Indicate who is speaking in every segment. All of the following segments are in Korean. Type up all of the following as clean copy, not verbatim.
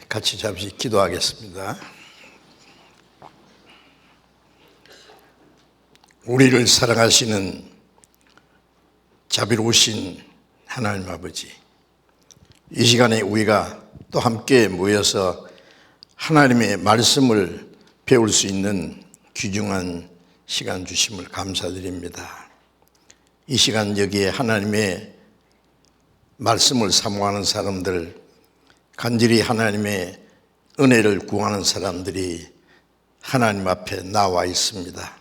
Speaker 1: 같이 잠시 기도하겠습니다. 우리를 사랑하시는 자비로우신 하나님 아버지, 이 시간에 우리가 또 함께 모여서 하나님의 말씀을 배울 수 있는 귀중한 시간 주심을 감사드립니다. 이 시간 여기에 하나님의 말씀을 사모하는 사람들, 간절히 하나님의 은혜를 구하는 사람들이 하나님 앞에 나와 있습니다.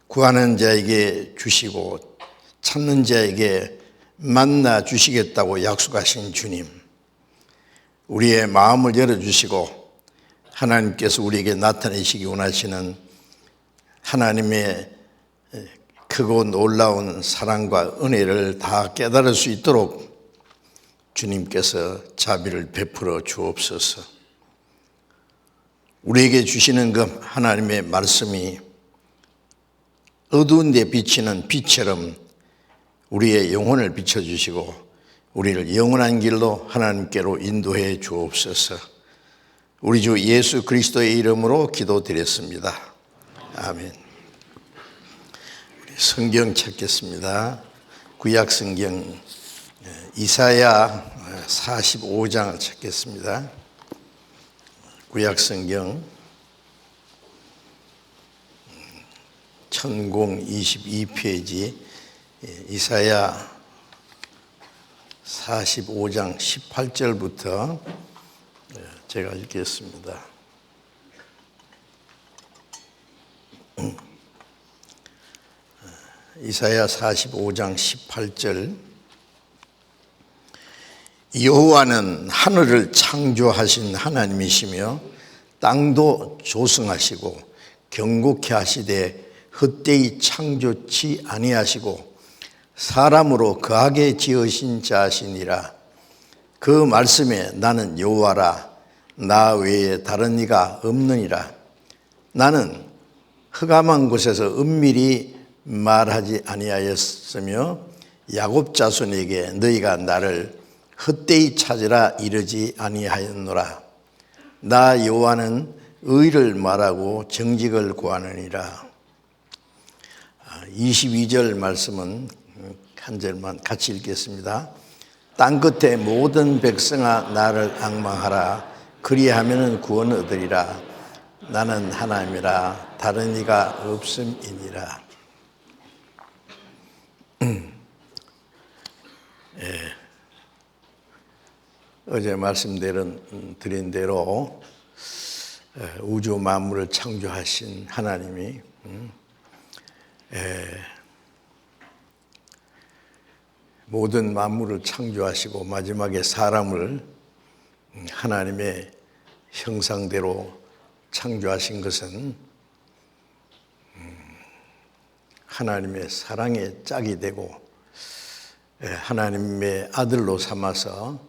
Speaker 1: 구하는 자에게 주시고 찾는 자에게 만나 주시겠다고 약속하신 주님, 우리의 마음을 열어주시고 하나님께서 우리에게 나타내시기 원하시는 하나님의 크고 놀라운 사랑과 은혜를 다 깨달을 수 있도록 주님께서 자비를 베풀어 주옵소서. 우리에게 주시는 그 하나님의 말씀이 어두운 데 비치는 빛처럼 우리의 영혼을 비춰주시고 우리를 영원한 길로 하나님께로 인도해 주옵소서. 우리 주 예수 그리스도의 이름으로 기도드렸습니다. 아멘. 우리 성경 찾겠습니다. 구약 성경 이사야 45장을 찾겠습니다. 구약 성경 1022페이지 이사야 45장 18절부터 제가 읽겠습니다. 이사야 45장 18절. 여호와는 하늘을 창조하신 하나님이시며 땅도 조성하시고 경고케 하시되 헛되이 창조치 아니하시고 사람으로 거하게 지으신 자시니라. 그 말씀에 나는 여호와라, 나 외에 다른 이가 없느니라. 나는 흑암한 곳에서 은밀히 말하지 아니하였으며 야곱 자손에게 너희가 나를 헛되이 찾으라 이르지 아니하였노라. 나 여호와는 의를 말하고 정직을 구하느니라. 22절 말씀은 한 절만 같이 읽겠습니다. 땅 끝에 모든 백성아 나를 앙망하라. 그리하면 구원 얻으리라. 나는 하나님이라 다른 이가 없음이니라. 어제 말씀드린 대로 우주 만물을 창조하신 하나님이 모든 만물을 창조하시고 마지막에 사람을 하나님의 형상대로 창조하신 것은 하나님의 사랑의 짝이 되고 하나님의 아들로 삼아서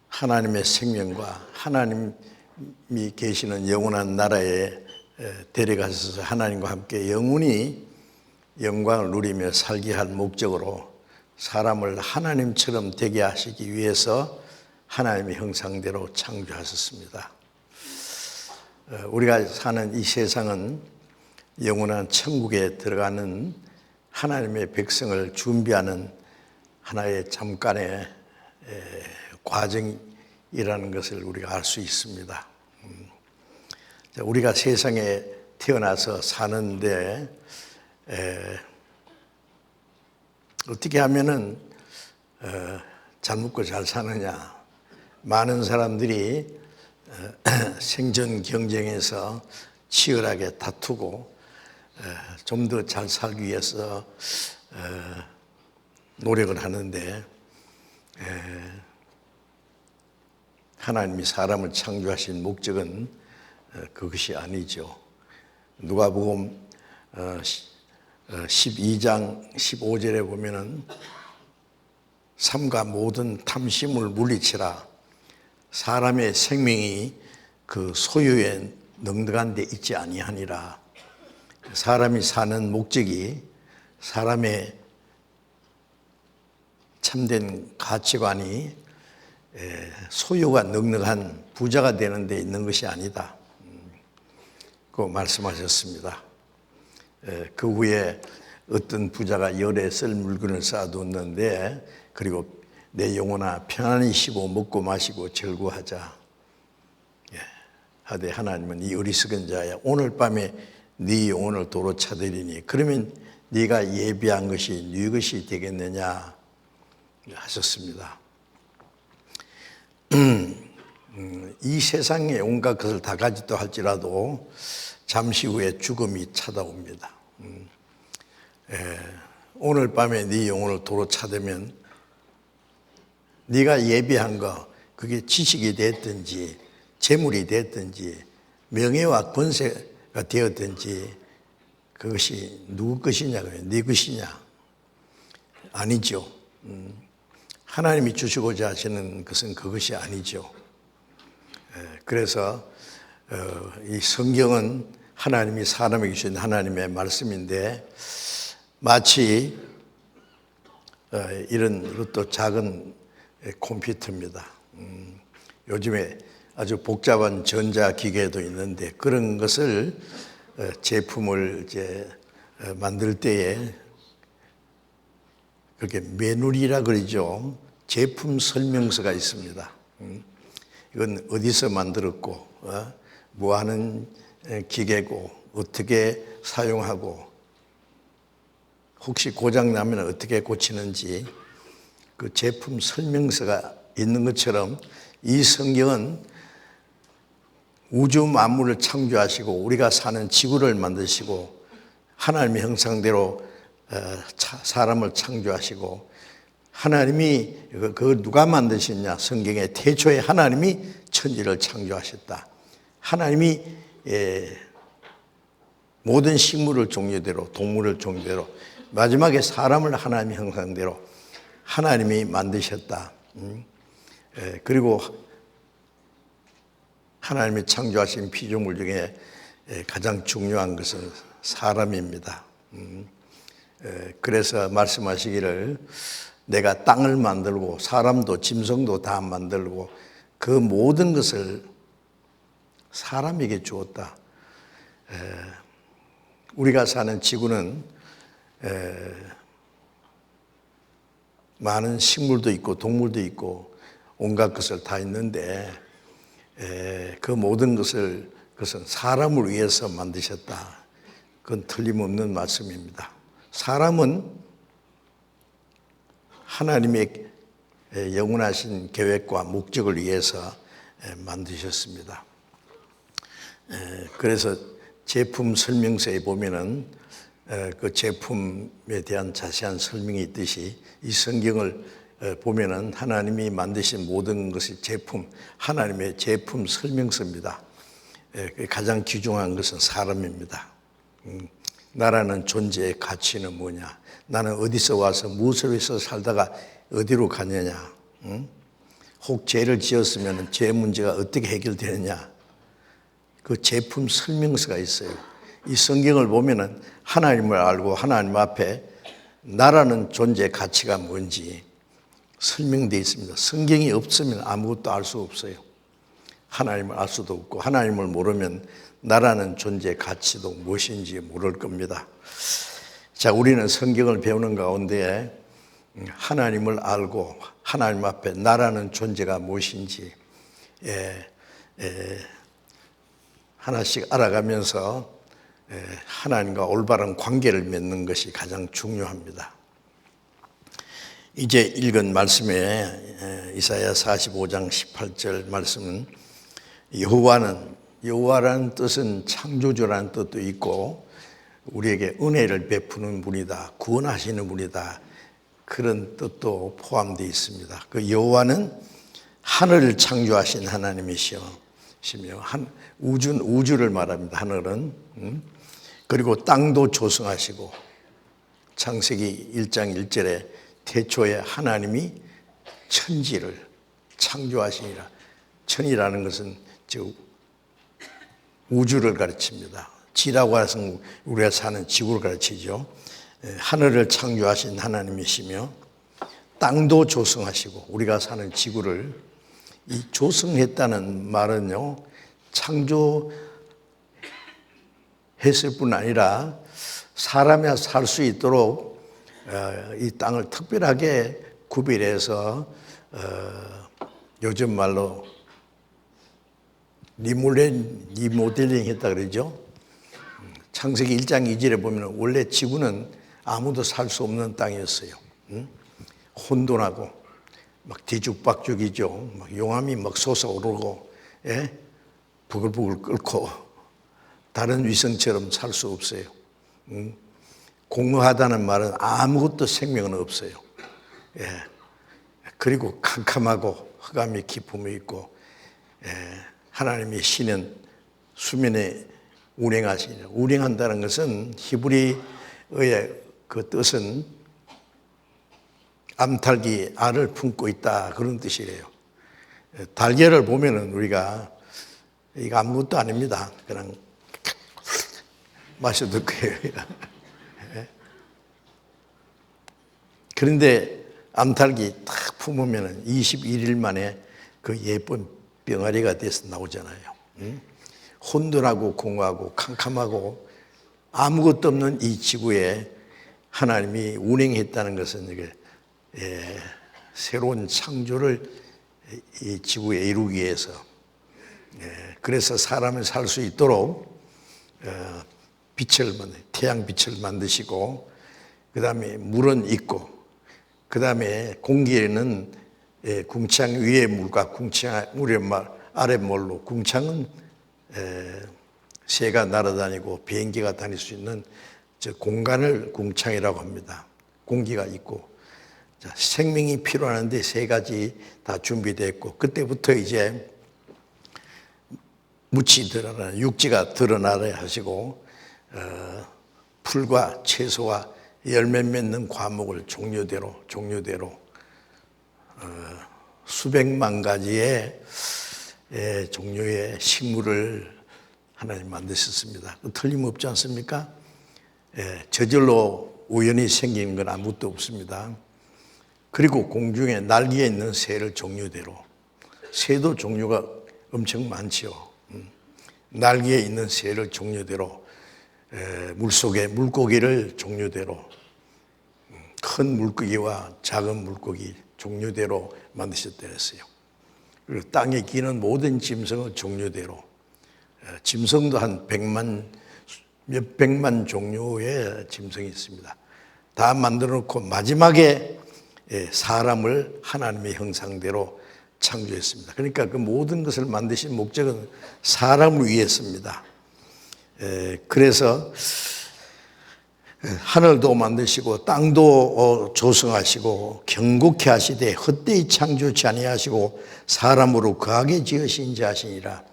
Speaker 1: 하나님의 생명과 하나님이 계시는 영원한 나라에 데려가셔서 하나님과 함께 영원히 영광을 누리며 살게 할 목적으로 사람을 하나님처럼 되게 하시기 위해서 하나님의 형상대로 창조하셨습니다. 우리가 사는 이 세상은 영원한 천국에 들어가는 하나님의 백성을 준비하는 하나의 잠깐의 과정이라는 것을 우리가 알 수 있습니다. 우리가 세상에 태어나서 사는데 어떻게 하면은 잘 먹고 잘 사느냐. 많은 사람들이 생존 경쟁에서 치열하게 다투고 좀 더 잘 살기 위해서 노력을 하는데 하나님이 사람을 창조하신 목적은 그것이 아니죠. 누가복음 12장 15절에 보면은 삼가 모든 탐심을 물리치라. 사람의 생명이 그 소유에 넉넉한 데 있지 아니하니라. 사람이 사는 목적이 사람의 참된 가치관이 소유가 넉넉한 부자가 되는 데 있는 것이 아니다. 그 말씀하셨습니다. 그 후에 어떤 부자가 열에 쓸 물건을 쌓아두었는데, 그리고 내 영혼아 편안히 쉬고 먹고 마시고 즐거워하자 하되 하나님은 이 어리석은 자야, 오늘 밤에 네 영혼을 도로 차들이니 그러면 네가 예비한 것이 네 것이 되겠느냐 하셨습니다. 이 세상에 온갖 것을 다 가지도 할지라도 잠시 후에 죽음이 찾아옵니다. 오늘 밤에 네 영혼을 도로 차되면 네가 예비한 거, 그게 지식이 됐든지 재물이 됐든지 명예와 권세가 되었든지 그것이 누구 것이냐고요? 네 것이냐? 아니죠. 하나님이 주시고자 하시는 것은 그것이 아니죠. 그래서 이 성경은 하나님이 사람에게 주신 하나님의 말씀인데, 마치 이런 것도 작은 컴퓨터입니다. 요즘에 아주 복잡한 전자기계도 있는데, 그런 것을 제품을 이제 만들 때에 그렇게 매뉴얼이라 그러죠. 제품 설명서가 있습니다. 이건 어디서 만들었고, 뭐 하는 기계고, 어떻게 사용하고, 혹시 고장 나면 어떻게 고치는지 그 제품 설명서가 있는 것처럼, 이 성경은 우주 만물을 창조하시고 우리가 사는 지구를 만드시고 하나님의 형상대로 사람을 창조하시고, 하나님이 그 누가 만드셨냐? 성경에 태초에 하나님이 천지를 창조하셨다. 하나님이 모든 식물을 종류대로, 동물을 종류대로, 마지막에 사람을 하나님의 형상대로 하나님이 만드셨다. 그리고 하나님이 창조하신 피조물 중에 가장 중요한 것은 사람입니다. 그래서 말씀하시기를 내가 땅을 만들고 사람도 짐승도 다 만들고 그 모든 것을 사람에게 주었다. 우리가 사는 지구는 많은 식물도 있고 동물도 있고 온갖 것을 다 있는데, 그 모든 것을 그것은 사람을 위해서 만드셨다. 그건 틀림없는 말씀입니다. 사람은 하나님의 영원하신 계획과 목적을 위해서 만드셨습니다. 그래서 제품 설명서에 보면은 그 제품에 대한 자세한 설명이 있듯이, 이 성경을 보면은 하나님이 만드신 모든 것이 제품, 하나님의 제품 설명서입니다. 가장 귀중한 것은 사람입니다. 나라는 존재의 가치는 뭐냐? 나는 어디서 와서 무엇을 위해서 살다가 어디로 가느냐? 혹 죄를 지었으면 죄 문제가 어떻게 해결되느냐? 그 제품 설명서가 있어요. 이 성경을 보면은 하나님을 알고 하나님 앞에 나라는 존재의 가치가 뭔지 설명되어 있습니다. 성경이 없으면 아무것도 알 수 없어요. 하나님을 알 수도 없고, 하나님을 모르면 나라는 존재의 가치도 무엇인지 모를 겁니다. 자, 우리는 성경을 배우는 가운데 하나님을 알고 하나님 앞에 나라는 존재가 무엇인지 하나씩 알아가면서 하나님과 올바른 관계를 맺는 것이 가장 중요합니다. 이제 읽은 말씀에 이사야 45장 18절 말씀은 여호와라는 뜻은 창조주라는 뜻도 있고 우리에게 은혜를 베푸는 분이다, 구원하시는 분이다, 그런 뜻도 포함되어 있습니다. 그 여호와는 하늘을 창조하신 하나님이시며 우주를 말합니다. 하늘은. 그리고 땅도 조성하시고, 창세기 1장 1절에 태초에 하나님이 천지를 창조하시니라. 천이라는 것은 즉 우주를 가르칩니다. 지라고 해서 우리가 사는 지구를 가르치죠. 하늘을 창조하신 하나님이시며 땅도 조성하시고 우리가 사는 지구를 이 조성했다는 말은요, 창조했을 뿐 아니라 사람이 살 수 있도록 이 땅을 특별하게 구별해서 요즘 말로 리모델링 했다 그러죠. 창세기 1장 2절에 보면 원래 지구는 아무도 살 수 없는 땅이었어요. 혼돈하고 막 뒤죽박죽이죠. 막 용암이 막 솟아오르고, 예? 부글부글 끓고 다른 위성처럼 살 수 없어요. 공허하다는 말은 아무것도 생명은 없어요. 예. 그리고 캄캄하고 흑암의 깊음이 있고, 예. 하나님의 신은 수면에 운행하시니라. 운행한다는 것은 히브리어의 그 뜻은 암탉이 알을 품고 있다, 그런 뜻이래요. 달걀을 보면은 우리가 이거 아무것도 아닙니다. 그냥 마셔도 거예요. 그런데 암탉이 탁 품으면은 21일 만에 그 예쁜 병아리가 돼서 나오잖아요. 혼돈하고 공허하고 캄캄하고 아무것도 없는 이 지구에 하나님이 운행했다는 것은 이게 새로운 창조를 이 지구에 이루기 위해서, 그래서 사람을 살 수 있도록 태양빛을 만드시고, 그 다음에 물은 있고, 그 다음에 공기에는 궁창 위의 물과 궁창 아래 물로, 궁창은 새가 날아다니고 비행기가 다닐 수 있는 저 공간을 궁창이라고 합니다. 공기가 있고, 생명이 필요한데 세 가지 다 준비되어 있고, 그때부터 이제 묻이 드러나는 육지가 드러나려 하시고, 풀과 채소와 열매 맺는 과목을 종류대로 수백만 가지의 종류의 식물을 하나님 만드셨습니다. 틀림없지 않습니까? 저절로 우연히 생긴 건 아무것도 없습니다. 그리고 공중에 날개에 있는 새를 종류대로, 새도 종류가 엄청 많죠. 날개에 있는 새를 종류대로, 물속에 물고기를 종류대로, 큰 물고기와 작은 물고기 종류대로 만드셨다 했어요. 그리고 땅에 기는 모든 짐승을 종류대로, 짐승도 한 몇백만 종류의 짐승이 있습니다. 다 만들어 놓고 마지막에 사람을 하나님의 형상대로 창조했습니다. 그러니까 그 모든 것을 만드신 목적은 사람을 위해서입니다. 그래서 하늘도 만드시고 땅도 조성하시고 경고케 하시되 헛되이 창조치 아니하시고 사람으로 거하게 지으신 자시니라.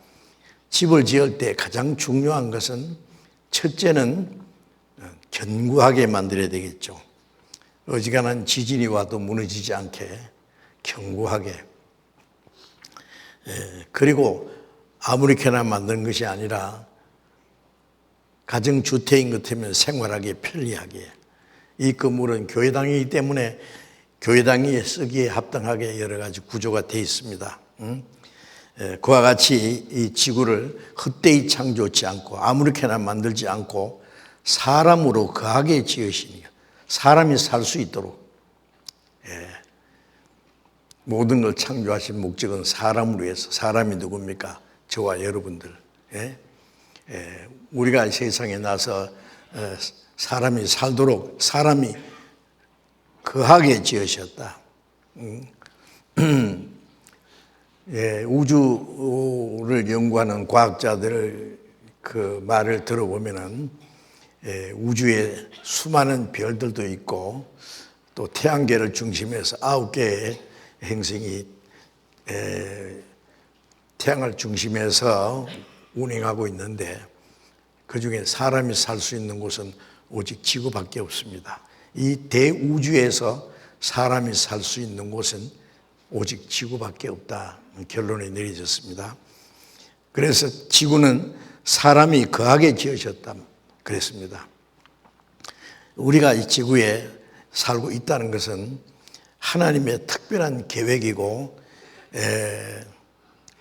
Speaker 1: 집을 지을 때 가장 중요한 것은 첫째는 견고하게 만들어야 되겠죠. 어지간한 지진이 와도 무너지지 않게 견고하게. 그리고 아무렇게나 만드는 것이 아니라 가정주택인 것 같으면 생활하기 편리하게. 이 건물은 교회당이기 때문에 교회당이 쓰기에 합당하게 여러 가지 구조가 되어 있습니다. 그와 같이 이 지구를 헛되이 창조치 않고 아무렇게나 만들지 않고 사람으로 거하게 지으시니, 사람이 살 수 있도록, 모든 걸 창조하신 목적은 사람을 위해서. 사람이 누굽니까? 저와 여러분들. 우리가 세상에 나서 사람이 살도록 사람이 거하게 지으셨다. 우주를 연구하는 과학자들 그 말을 들어보면은 우주에 수많은 별들도 있고, 또 태양계를 중심해서 9개의 행성이 태양을 중심해서 운행하고 있는데, 그 중에 사람이 살 수 있는 곳은 오직 지구밖에 없습니다. 이 대우주에서 사람이 살 수 있는 곳은 오직 지구밖에 없다, 결론이 내려졌습니다. 그래서 지구는 사람이 거하게 지으셨다 그랬습니다. 우리가 이 지구에 살고 있다는 것은 하나님의 특별한 계획이고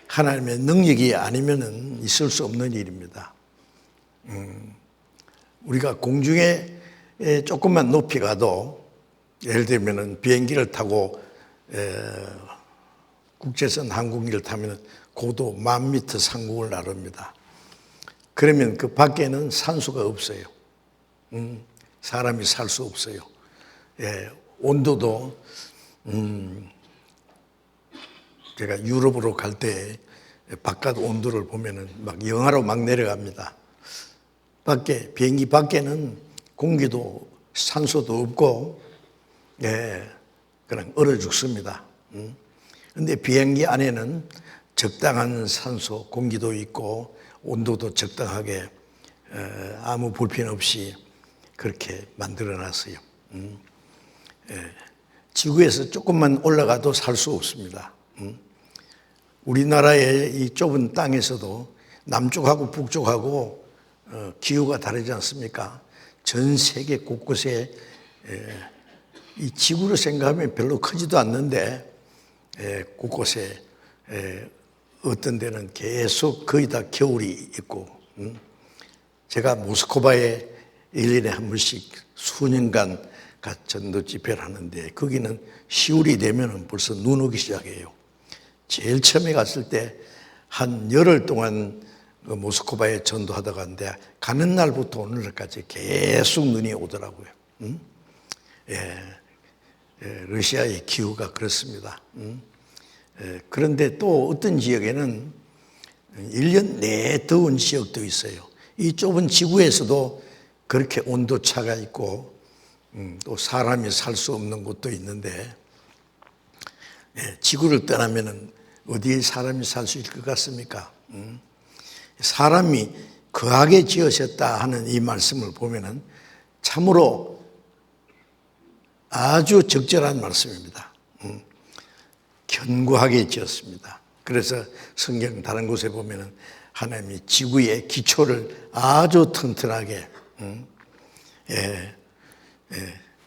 Speaker 1: 하나님의 능력이 아니면은 있을 수 없는 일입니다. 우리가 공중에 조금만 높이 가도 예를 들면은 비행기를 타고 국제선 항공기를 타면 고도 10,000m 상공을 나릅니다. 그러면 그 밖에는 산소가 없어요. 사람이 살 수 없어요. 온도도 제가 유럽으로 갈 때 바깥 온도를 보면은 막 영하로 막 내려갑니다. 비행기 밖에는 공기도 산소도 없고, 그냥 얼어 죽습니다. 근데 비행기 안에는 적당한 산소, 공기도 있고, 온도도 적당하게, 아무 불편 없이 그렇게 만들어 놨어요. 지구에서 조금만 올라가도 살 수 없습니다. 우리나라의 이 좁은 땅에서도 남쪽하고 북쪽하고 기후가 다르지 않습니까? 전 세계 곳곳에 이 지구를 생각하면 별로 크지도 않는데 곳곳에 어떤 데는 계속 거의 다 겨울이 있고, 제가 모스크바에 1년에 한 번씩 수년간 전도 집회를 하는데 거기는 10월이 되면 벌써 눈 오기 시작해요. 제일 처음에 갔을 때 한 열흘 동안 모스크바에 전도하다 갔는데 가는 날부터 오늘까지 계속 눈이 오더라고요. 러시아의 기후가 그렇습니다. 그런데 또 어떤 지역에는 1년 내내 더운 지역도 있어요. 이 좁은 지구에서도 그렇게 온도차가 있고 또 사람이 살 수 없는 곳도 있는데 지구를 떠나면 어디에 사람이 살 수 있을 것 같습니까? 사람이 거하게 지으셨다 하는 이 말씀을 보면은 참으로 아주 적절한 말씀입니다. 견고하게 지었습니다. 그래서 성경 다른 곳에 보면은 하나님이 지구의 기초를 아주 튼튼하게,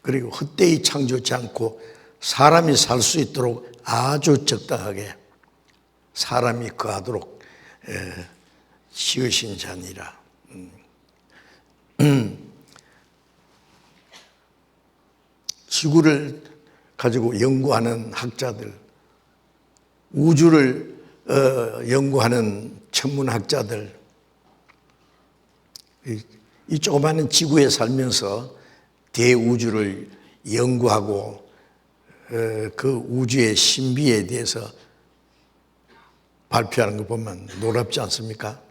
Speaker 1: 그리고 헛되이 창조하지 않고 사람이 살 수 있도록 아주 적당하게 사람이 거하도록 지으신 자니라. 지구를 가지고 연구하는 학자들, 우주를 연구하는 천문학자들, 이 조그마한 지구에 살면서 대우주를 연구하고 그 우주의 신비에 대해서 발표하는 거 보면 놀랍지 않습니까?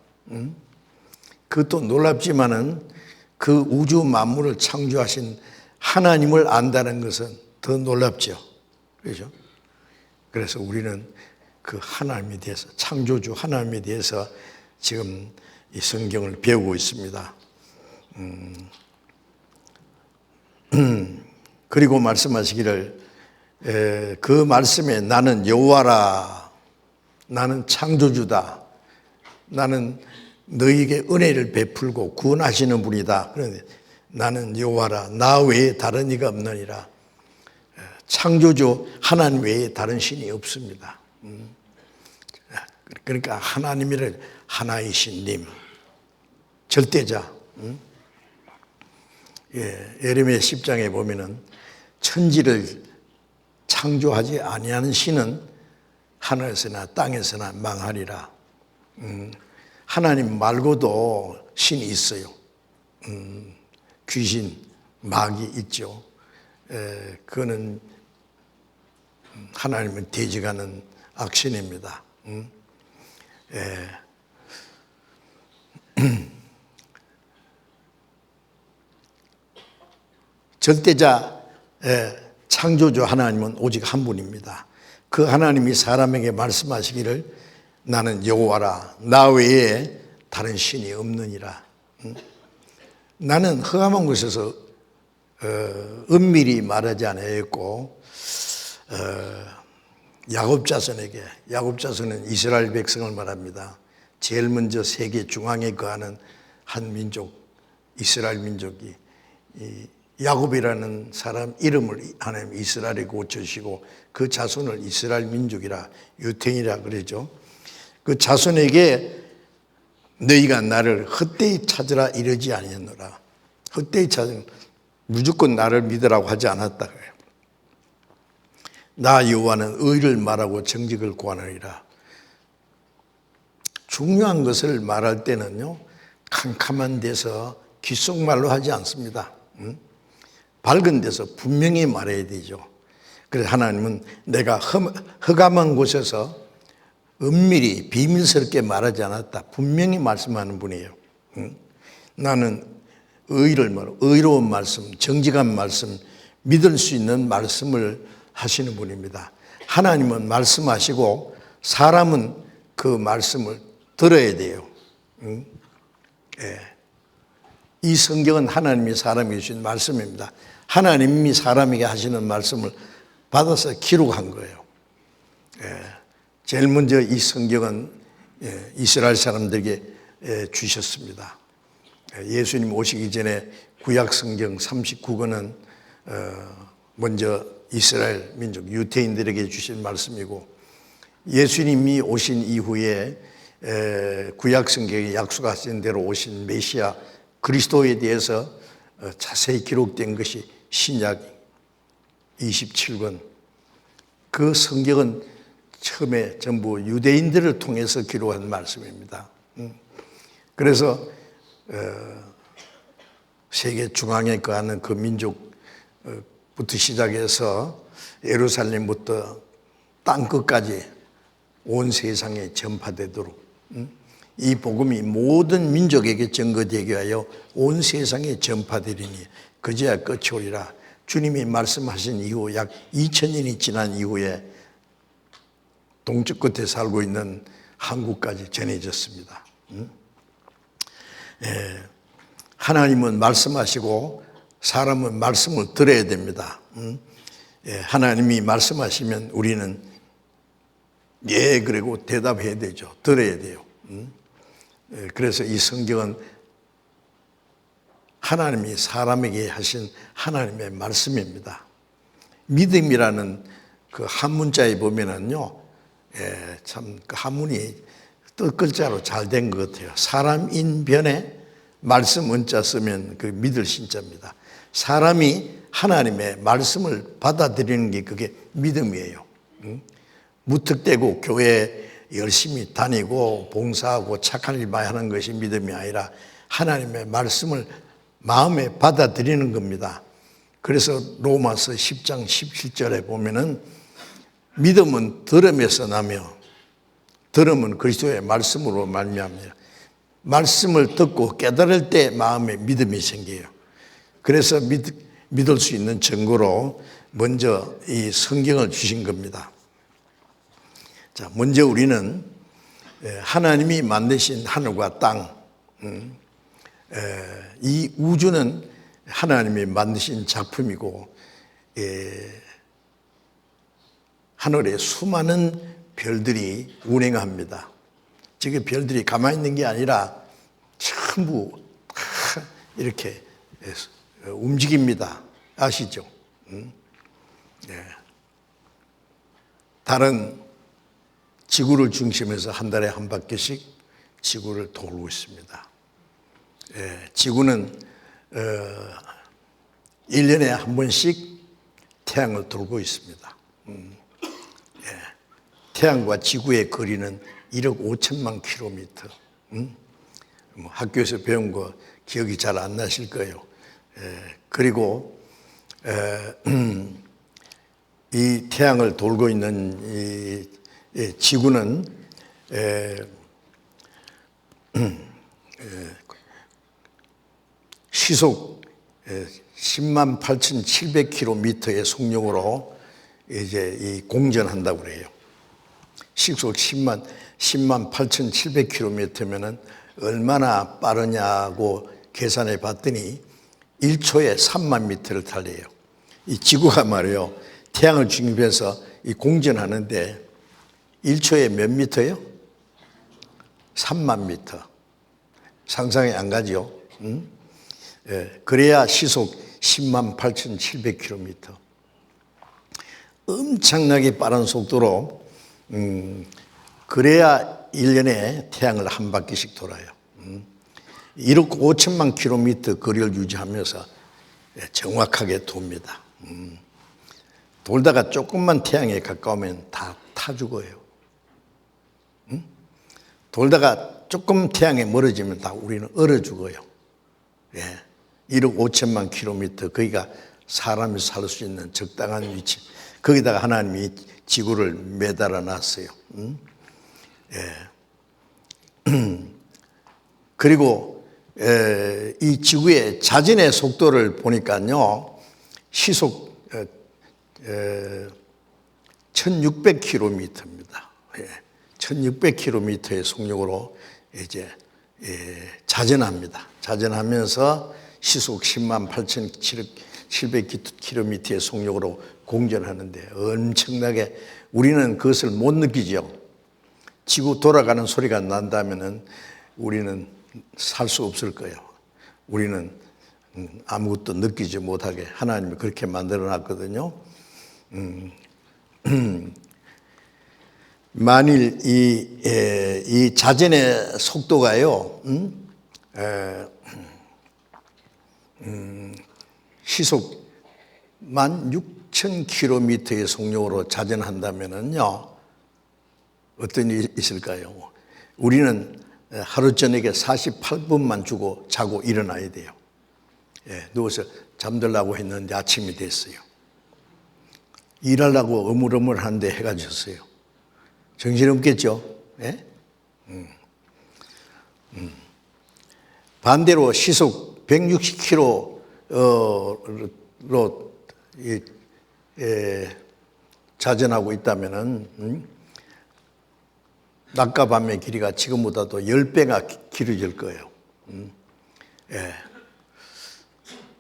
Speaker 1: 그것도 놀랍지만은 그 우주 만물을 창조하신 하나님을 안다는 것은 더 놀랍죠. 그렇죠? 그래서 우리는 그 하나님에 대해서, 창조주 하나님에 대해서 지금 이 성경을 배우고 있습니다. 그리고 말씀하시기를 그 말씀에 나는 여호와라, 나는 창조주다, 나는 너희에게 은혜를 베풀고 구원하시는 분이다. 그런데 나는 여호와라, 나 외에 다른 이가 없느니라. 창조주 하나님 외에 다른 신이 없습니다. 그러니까 하나님이를 하나이신 님, 절대자. 예레미야 10장에 보면은 천지를 창조하지 아니하는 신은 하늘에서나 땅에서나 망하리라. 하나님 말고도 신이 있어요. 귀신, 마귀 있죠. 그거는 하나님을 대적하는 악신입니다. 절대자 창조주 하나님은 오직 한 분입니다. 그 하나님이 사람에게 말씀하시기를 나는 여호와라, 나 외에 다른 신이 없느니라. 나는 흑암한 곳에서 은밀히 말하지 않았고 야곱 자손은 이스라엘 백성을 말합니다. 제일 먼저 세계 중앙에 거하는 한 민족, 이스라엘 민족이 야곱이라는 사람 이름을 하나님 이스라엘에 고쳐주시고 그 자손을 이스라엘 민족이라 유태인이라 그러죠. 그 자손에게 너희가 나를 헛되이 찾으라 이러지 아니었노라. 헛되이 찾으면 무조건 나를 믿으라고 하지 않았다 그래요. 나 여호와는 의를 말하고 정직을 구하느니라. 중요한 것을 말할 때는요, 캄캄한 데서 귓속말로 하지 않습니다. 밝은 데서 분명히 말해야 되죠. 그래서 하나님은 내가 흑암한 곳에서 은밀히 비밀스럽게 말하지 않았다. 분명히 말씀하는 분이에요. 나는 의를 말하고 의로운 말씀, 정직한 말씀, 믿을 수 있는 말씀을 하시는 분입니다. 하나님은 말씀하시고 사람은 그 말씀을 들어야 돼요. 예. 이 성경은 하나님이 사람에게 주신 말씀입니다. 하나님이 사람에게 하시는 말씀을 받아서 기록한 거예요. 예. 제일 먼저 이 성경은 이스라엘 사람들에게 주셨습니다. 예수님 오시기 전에 구약 성경 39권은 먼저 이스라엘 민족 유태인들에게 주신 말씀이고, 예수님이 오신 이후에 구약 성경에 약속하신 대로 오신 메시아 그리스도에 대해서 자세히 기록된 것이 신약 27권. 그 성경은 처음에 전부 유대인들을 통해서 기록한 말씀입니다. 그래서 세계 중앙에 거하는 그 민족부터 시작해서 예루살렘부터 땅 끝까지 온 세상에 전파되도록 이 복음이 모든 민족에게 증거되게 하여 온 세상에 전파되리니 그제야 끝이 오리라. 주님이 말씀하신 이후 약 2000년이 지난 이후에 동쪽 끝에 살고 있는 한국까지 전해졌습니다. 하나님은 말씀하시고 사람은 말씀을 들어야 됩니다. 하나님이 말씀하시면 우리는 예 그리고 대답해야 되죠. 들어야 돼요. 그래서 이 성경은 하나님이 사람에게 하신 하나님의 말씀입니다. 믿음이라는 그 한문자에 보면은요, 참 그 한문이 뜻글자로 잘 된 것 같아요. 사람인 변에 말씀 은자 쓰면 그 믿을 신자입니다. 사람이 하나님의 말씀을 받아들이는 게 그게 믿음이에요. 무턱대고 교회 열심히 다니고 봉사하고 착한 일 많이 하는 것이 믿음이 아니라 하나님의 말씀을 마음에 받아들이는 겁니다. 그래서 로마서 10장 17절에 보면은 믿음은 들음에서 나며 들음은 그리스도의 말씀으로 말미암니다. 말씀을 듣고 깨달을 때 마음에 믿음이 생겨요. 그래서 믿을 수 있는 증거로 먼저 이 성경을 주신 겁니다. 자, 먼저 우리는 하나님이 만드신 하늘과 땅, 이 우주는 하나님이 만드신 작품이고, 하늘에 수많은 별들이 운행합니다. 지금 별들이 가만히 있는 게 아니라 전부 이렇게 움직입니다. 아시죠? 달은 지구를 중심에서 한 달에 한 바퀴씩 지구를 돌고 있습니다. 지구는 1년에 한 번씩 태양을 돌고 있습니다. 태양과 지구의 거리는 1억 5천만 킬로미터. 뭐 학교에서 배운 거 기억이 잘 안 나실 거예요. 그리고 이 태양을 돌고 있는 이 지구는 시속 10만 8,700km의 속력으로 이제 이 공전한다고 그래요. 시속 10만 8,700km면은 얼마나 빠르냐고 계산해 봤더니 1초에 3만 미터를 달려요. 이 지구가 말이에요. 태양을 중립해서 이 공전하는데 1초에 몇 미터예요? 3만 미터. 상상이 안 가죠? 그래야 시속 108,700km. 엄청나게 빠른 속도로 그래야 1년에 태양을 한 바퀴씩 돌아요. 1억 5천만 킬로미터 거리를 유지하면서 정확하게 돕니다. 돌다가 조금만 태양에 가까우면 다 타 죽어요. 돌다가 조금 태양에 멀어지면 다 우리는 얼어 죽어요. 1억 5천만 킬로미터, 거기가 사람이 살 수 있는 적당한 위치. 거기다가 하나님이 지구를 매달아 놨어요. 그리고 이 지구의 자전의 속도를 보니까요, 시속 1600km입니다. 1600km의 속력으로 이제 자전합니다. 자전하면서 시속 108,700km의 속력으로 공전하는데 엄청나게 우리는 그것을 못 느끼죠. 지구 돌아가는 소리가 난다면은 우리는 살 수 없을 거예요. 우리는 아무것도 느끼지 못하게 하나님이 그렇게 만들어 놨거든요. 만일 이 자전의 속도가요, 시속 16,000km의 속력으로 자전한다면은요, 어떤 일이 있을까요? 우리는 하루 저녁에 48분만 주고 자고 일어나야 돼요. 누워서 잠들라고 했는데 아침이 됐어요. 일하려고 어물어물하는데 해가 졌어요. 정신없겠죠? 반대로 시속 160km로 자전하고 있다면은 낮과 밤의 길이가 지금보다도 10배가 길어질 거예요.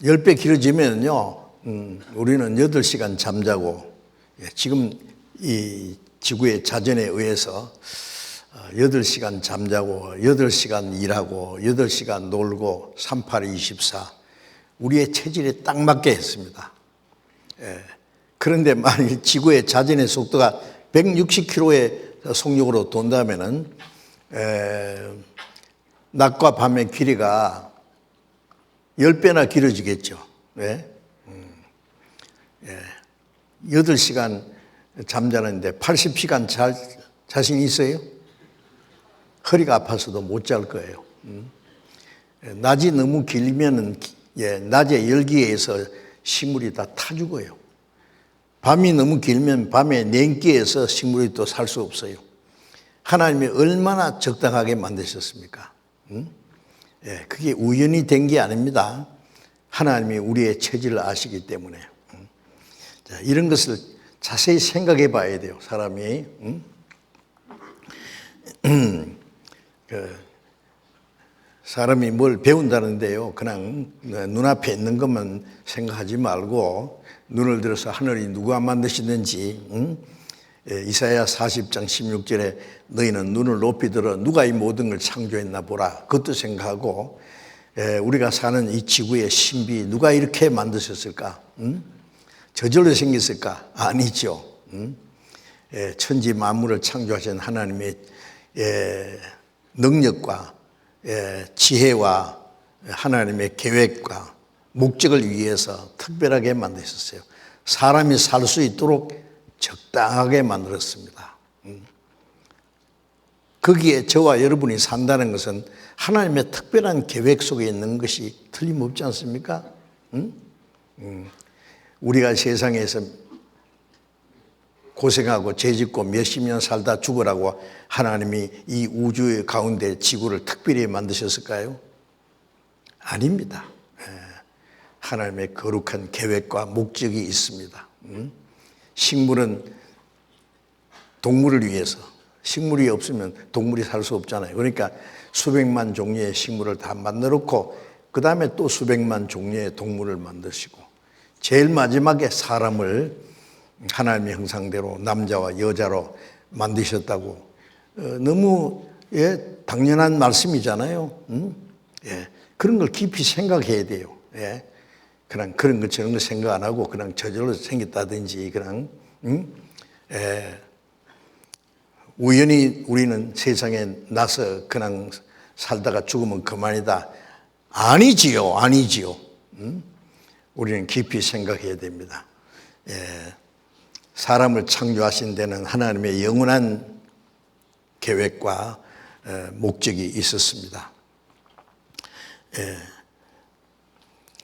Speaker 1: 10배 길어지면요, 우리는 8시간 잠자고, 지금 이 지구의 자전에 의해서 8시간 잠자고, 8시간 일하고, 8시간 놀고, 38-24, 우리의 체질에 딱 맞게 했습니다. 그런데 만일 지구의 자전의 속도가 160km의 속력으로 돈다면은 낮과 밤의 길이가 10배나 길어지겠죠. 8시간 잠자는데 80시간 잘 자신 있어요? 허리가 아파서도 못 잘 거예요. 낮이 너무 길면은 낮의 열기에 의해서 식물이 다 타 죽어요. 밤이 너무 길면 밤의 냉기에서 식물이 또 살 수 없어요. 하나님이 얼마나 적당하게 만드셨습니까? 그게 우연히 된 게 아닙니다. 하나님이 우리의 체질을 아시기 때문에. 자, 이런 것을 자세히 생각해 봐야 돼요, 사람이. 사람이 뭘 배운다는데요, 그냥 눈앞에 있는 것만 생각하지 말고 눈을 들어서 하늘이 누가 만드시는지, 이사야 40장 16절에 너희는 눈을 높이 들어 누가 이 모든 걸 창조했나 보라, 그것도 생각하고, 우리가 사는 이 지구의 신비 누가 이렇게 만드셨을까? 저절로 생겼을까? 아니죠. 천지 만물을 창조하신 하나님의 능력과 지혜와 하나님의 계획과 목적을 위해서 특별하게 만드셨어요. 사람이 살 수 있도록 적당하게 만들었습니다. 거기에 저와 여러분이 산다는 것은 하나님의 특별한 계획 속에 있는 것이 틀림없지 않습니까? 우리가 세상에서 고생하고 죄짓고 몇십 년 살다 죽으라고 하나님이 이 우주 가운데 지구를 특별히 만드셨을까요? 아닙니다. 하나님의 거룩한 계획과 목적이 있습니다. 식물은 동물을 위해서, 식물이 없으면 동물이 살 수 없잖아요. 그러니까 수백만 종류의 식물을 다 만들었고, 그 다음에 또 수백만 종류의 동물을 만드시고, 제일 마지막에 사람을 하나님의 형상대로 남자와 여자로 만드셨다고, 너무 당연한 말씀이잖아요. 그런 걸 깊이 생각해야 돼요. 그냥 그런 거 저런 거 생각 안 하고 그냥 저절로 생겼다든지 그냥 우연히 우리는 세상에 나서 그냥 살다가 죽으면 그만이다. 아니지요. 우리는 깊이 생각해야 됩니다. 사람을 창조하신 데는 하나님의 영원한 계획과 목적이 있었습니다.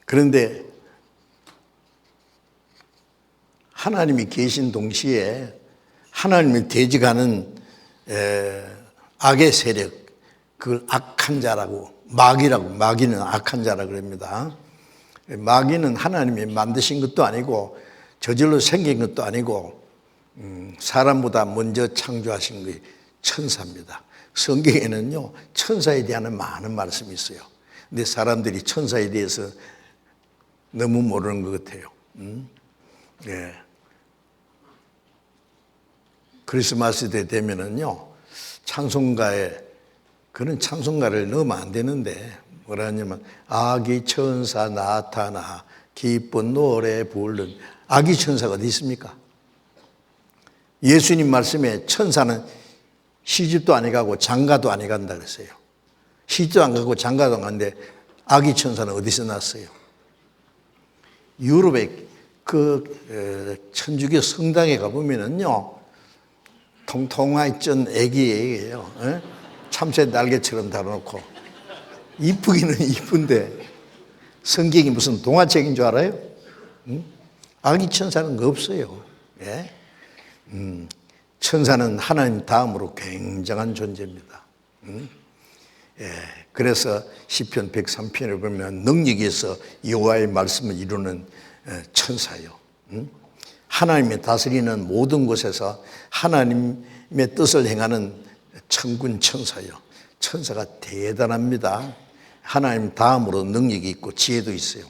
Speaker 1: 그런데 하나님이 계신 동시에 하나님을 대적하는 악의 세력, 그걸 악한 자라고, 마귀는 악한 자라고 그럽니다. 마귀는 하나님이 만드신 것도 아니고 저절로 생긴 것도 아니고 사람보다 먼저 창조하신 게 천사입니다. 성경에는요 천사에 대한 많은 말씀이 있어요. 근데 사람들이 천사에 대해서 너무 모르는 것 같아요. 크리스마스 때 되면은요 찬송가에 그런 찬송가를 넣으면 안 되는데 뭐라 하냐면 아기 천사 나타나 기쁜 노래 부르는 아기 천사가 어디 있습니까? 예수님 말씀에 천사는 시집도 안 가고 장가도 안 간다 그랬어요. 시집도 안 가고 장가도 안 가는데 아기 천사는 어디서 났어요? 유럽의 그 천주교 성당에 가보면은요 통통하게 쩐 애기예요. 참새 날개처럼 달아놓고 이쁘기는 이쁜데 성경이 무슨 동화책인 줄 알아요? 아기 천사는 없어요. 천사는 하나님 다음으로 굉장한 존재입니다. 그래서 시편 103편을 보면 능력이 있어 여호와의 말씀을 이루는 천사요. 하나님의 다스리는 모든 곳에서 하나님의 뜻을 행하는 천군 천사요. 천사가 대단합니다. 하나님 다음으로 능력이 있고 지혜도 있어요.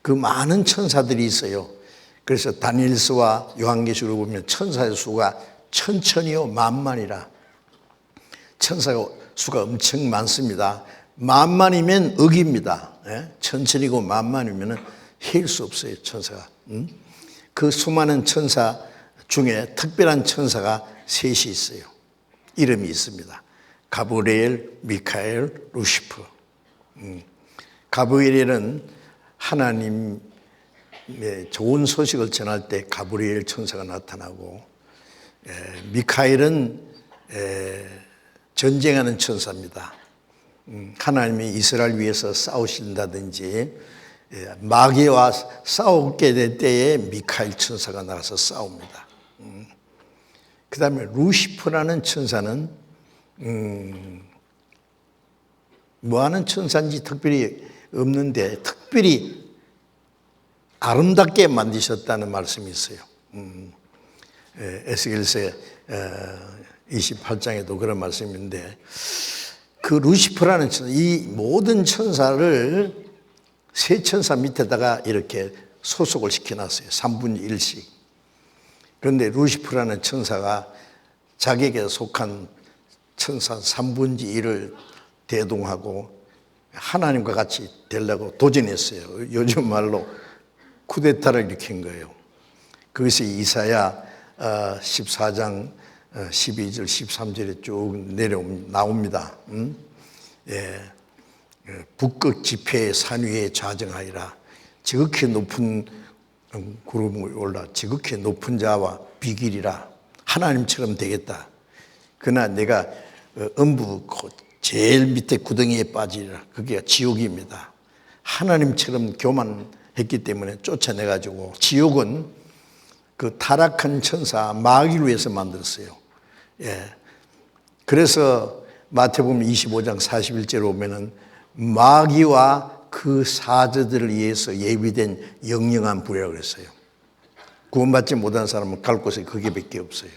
Speaker 1: 그 많은 천사들이 있어요. 그래서 다니엘서와 요한계시록을 보면 천사의 수가 천천히요 만만이라. 천사의 수가 엄청 많습니다. 만만이면 억입니다. 천천히고 만만이면 헬 수 없어요 천사가. 그 수많은 천사 중에 특별한 천사가 셋이 있어요. 이름이 있습니다. 가브리엘, 미카엘, 루시퍼. 가브리엘은 하나님의 좋은 소식을 전할 때 가브리엘 천사가 나타나고, 미카엘은 전쟁하는 천사입니다. 하나님이 이스라엘 위해서 싸우신다든지 마귀와 싸우게 될 때에 미카엘 천사가 나가서 싸웁니다. 그 다음에 루시퍼라는 천사는 뭐하는 천사인지 특별히 없는데 특별히 아름답게 만드셨다는 말씀이 있어요. 에스겔서 28장에도 그런 말씀이 있는데 그 루시퍼라는 천사, 이 모든 천사를 세 천사 밑에다가 이렇게 소속을 시켜놨어요. 3분의 1씩. 그런데 루시퍼라는 천사가 자기에게 속한 천사 3분의 1을 대동하고 하나님과 같이 되려고 도전했어요. 요즘 말로 쿠데타를 일으킨 거예요. 그것이 이사야 14장 12절 13절에 쭉 나옵니다. 북극 지폐의 산 위에 좌정하리라. 지극히 높은 구름을 올라 지극히 높은 자와 비길이라. 하나님처럼 되겠다. 그러나 내가 음부 제일 밑에 구덩이에 빠지리라. 그게 지옥입니다. 하나님처럼 교만했기 때문에 쫓아내가지고 지옥은 그 타락한 천사 마귀를 위해서 만들었어요. 그래서 마태복음 25장 41절에 보면은 마귀와 그 사자들을 위해서 예비된 영영한 불이라고 그랬어요. 구원받지 못한 사람은 갈 곳이 거기밖에 없어요.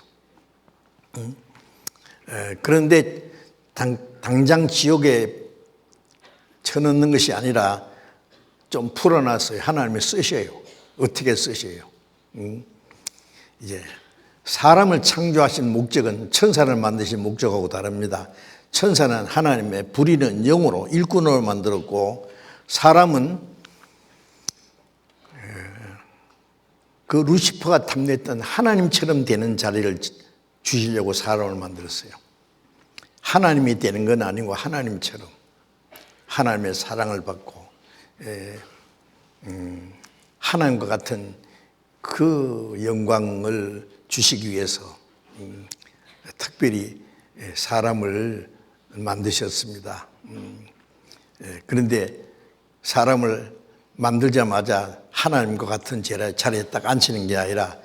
Speaker 1: 그런데 당장 지옥에 쳐넣는 것이 아니라 좀 풀어놨어요. 하나님이 쓰셔요. 어떻게 쓰셔요? 이제 사람을 창조하신 목적은 천사를 만드신 목적하고 다릅니다. 천사는 하나님의 부리는 영으로 일꾼으로 만들었고 사람은 그 루시퍼가 탐냈던 하나님처럼 되는 자리를 주시려고 사람을 만들었어요. 하나님이 되는 건 아니고 하나님처럼 하나님의 사랑을 받고 하나님과 같은 그 영광을 주시기 위해서 특별히 사람을 만드셨습니다. 그런데 사람을 만들자마자 하나님과 같은 자리에 딱 앉히는 게 아니라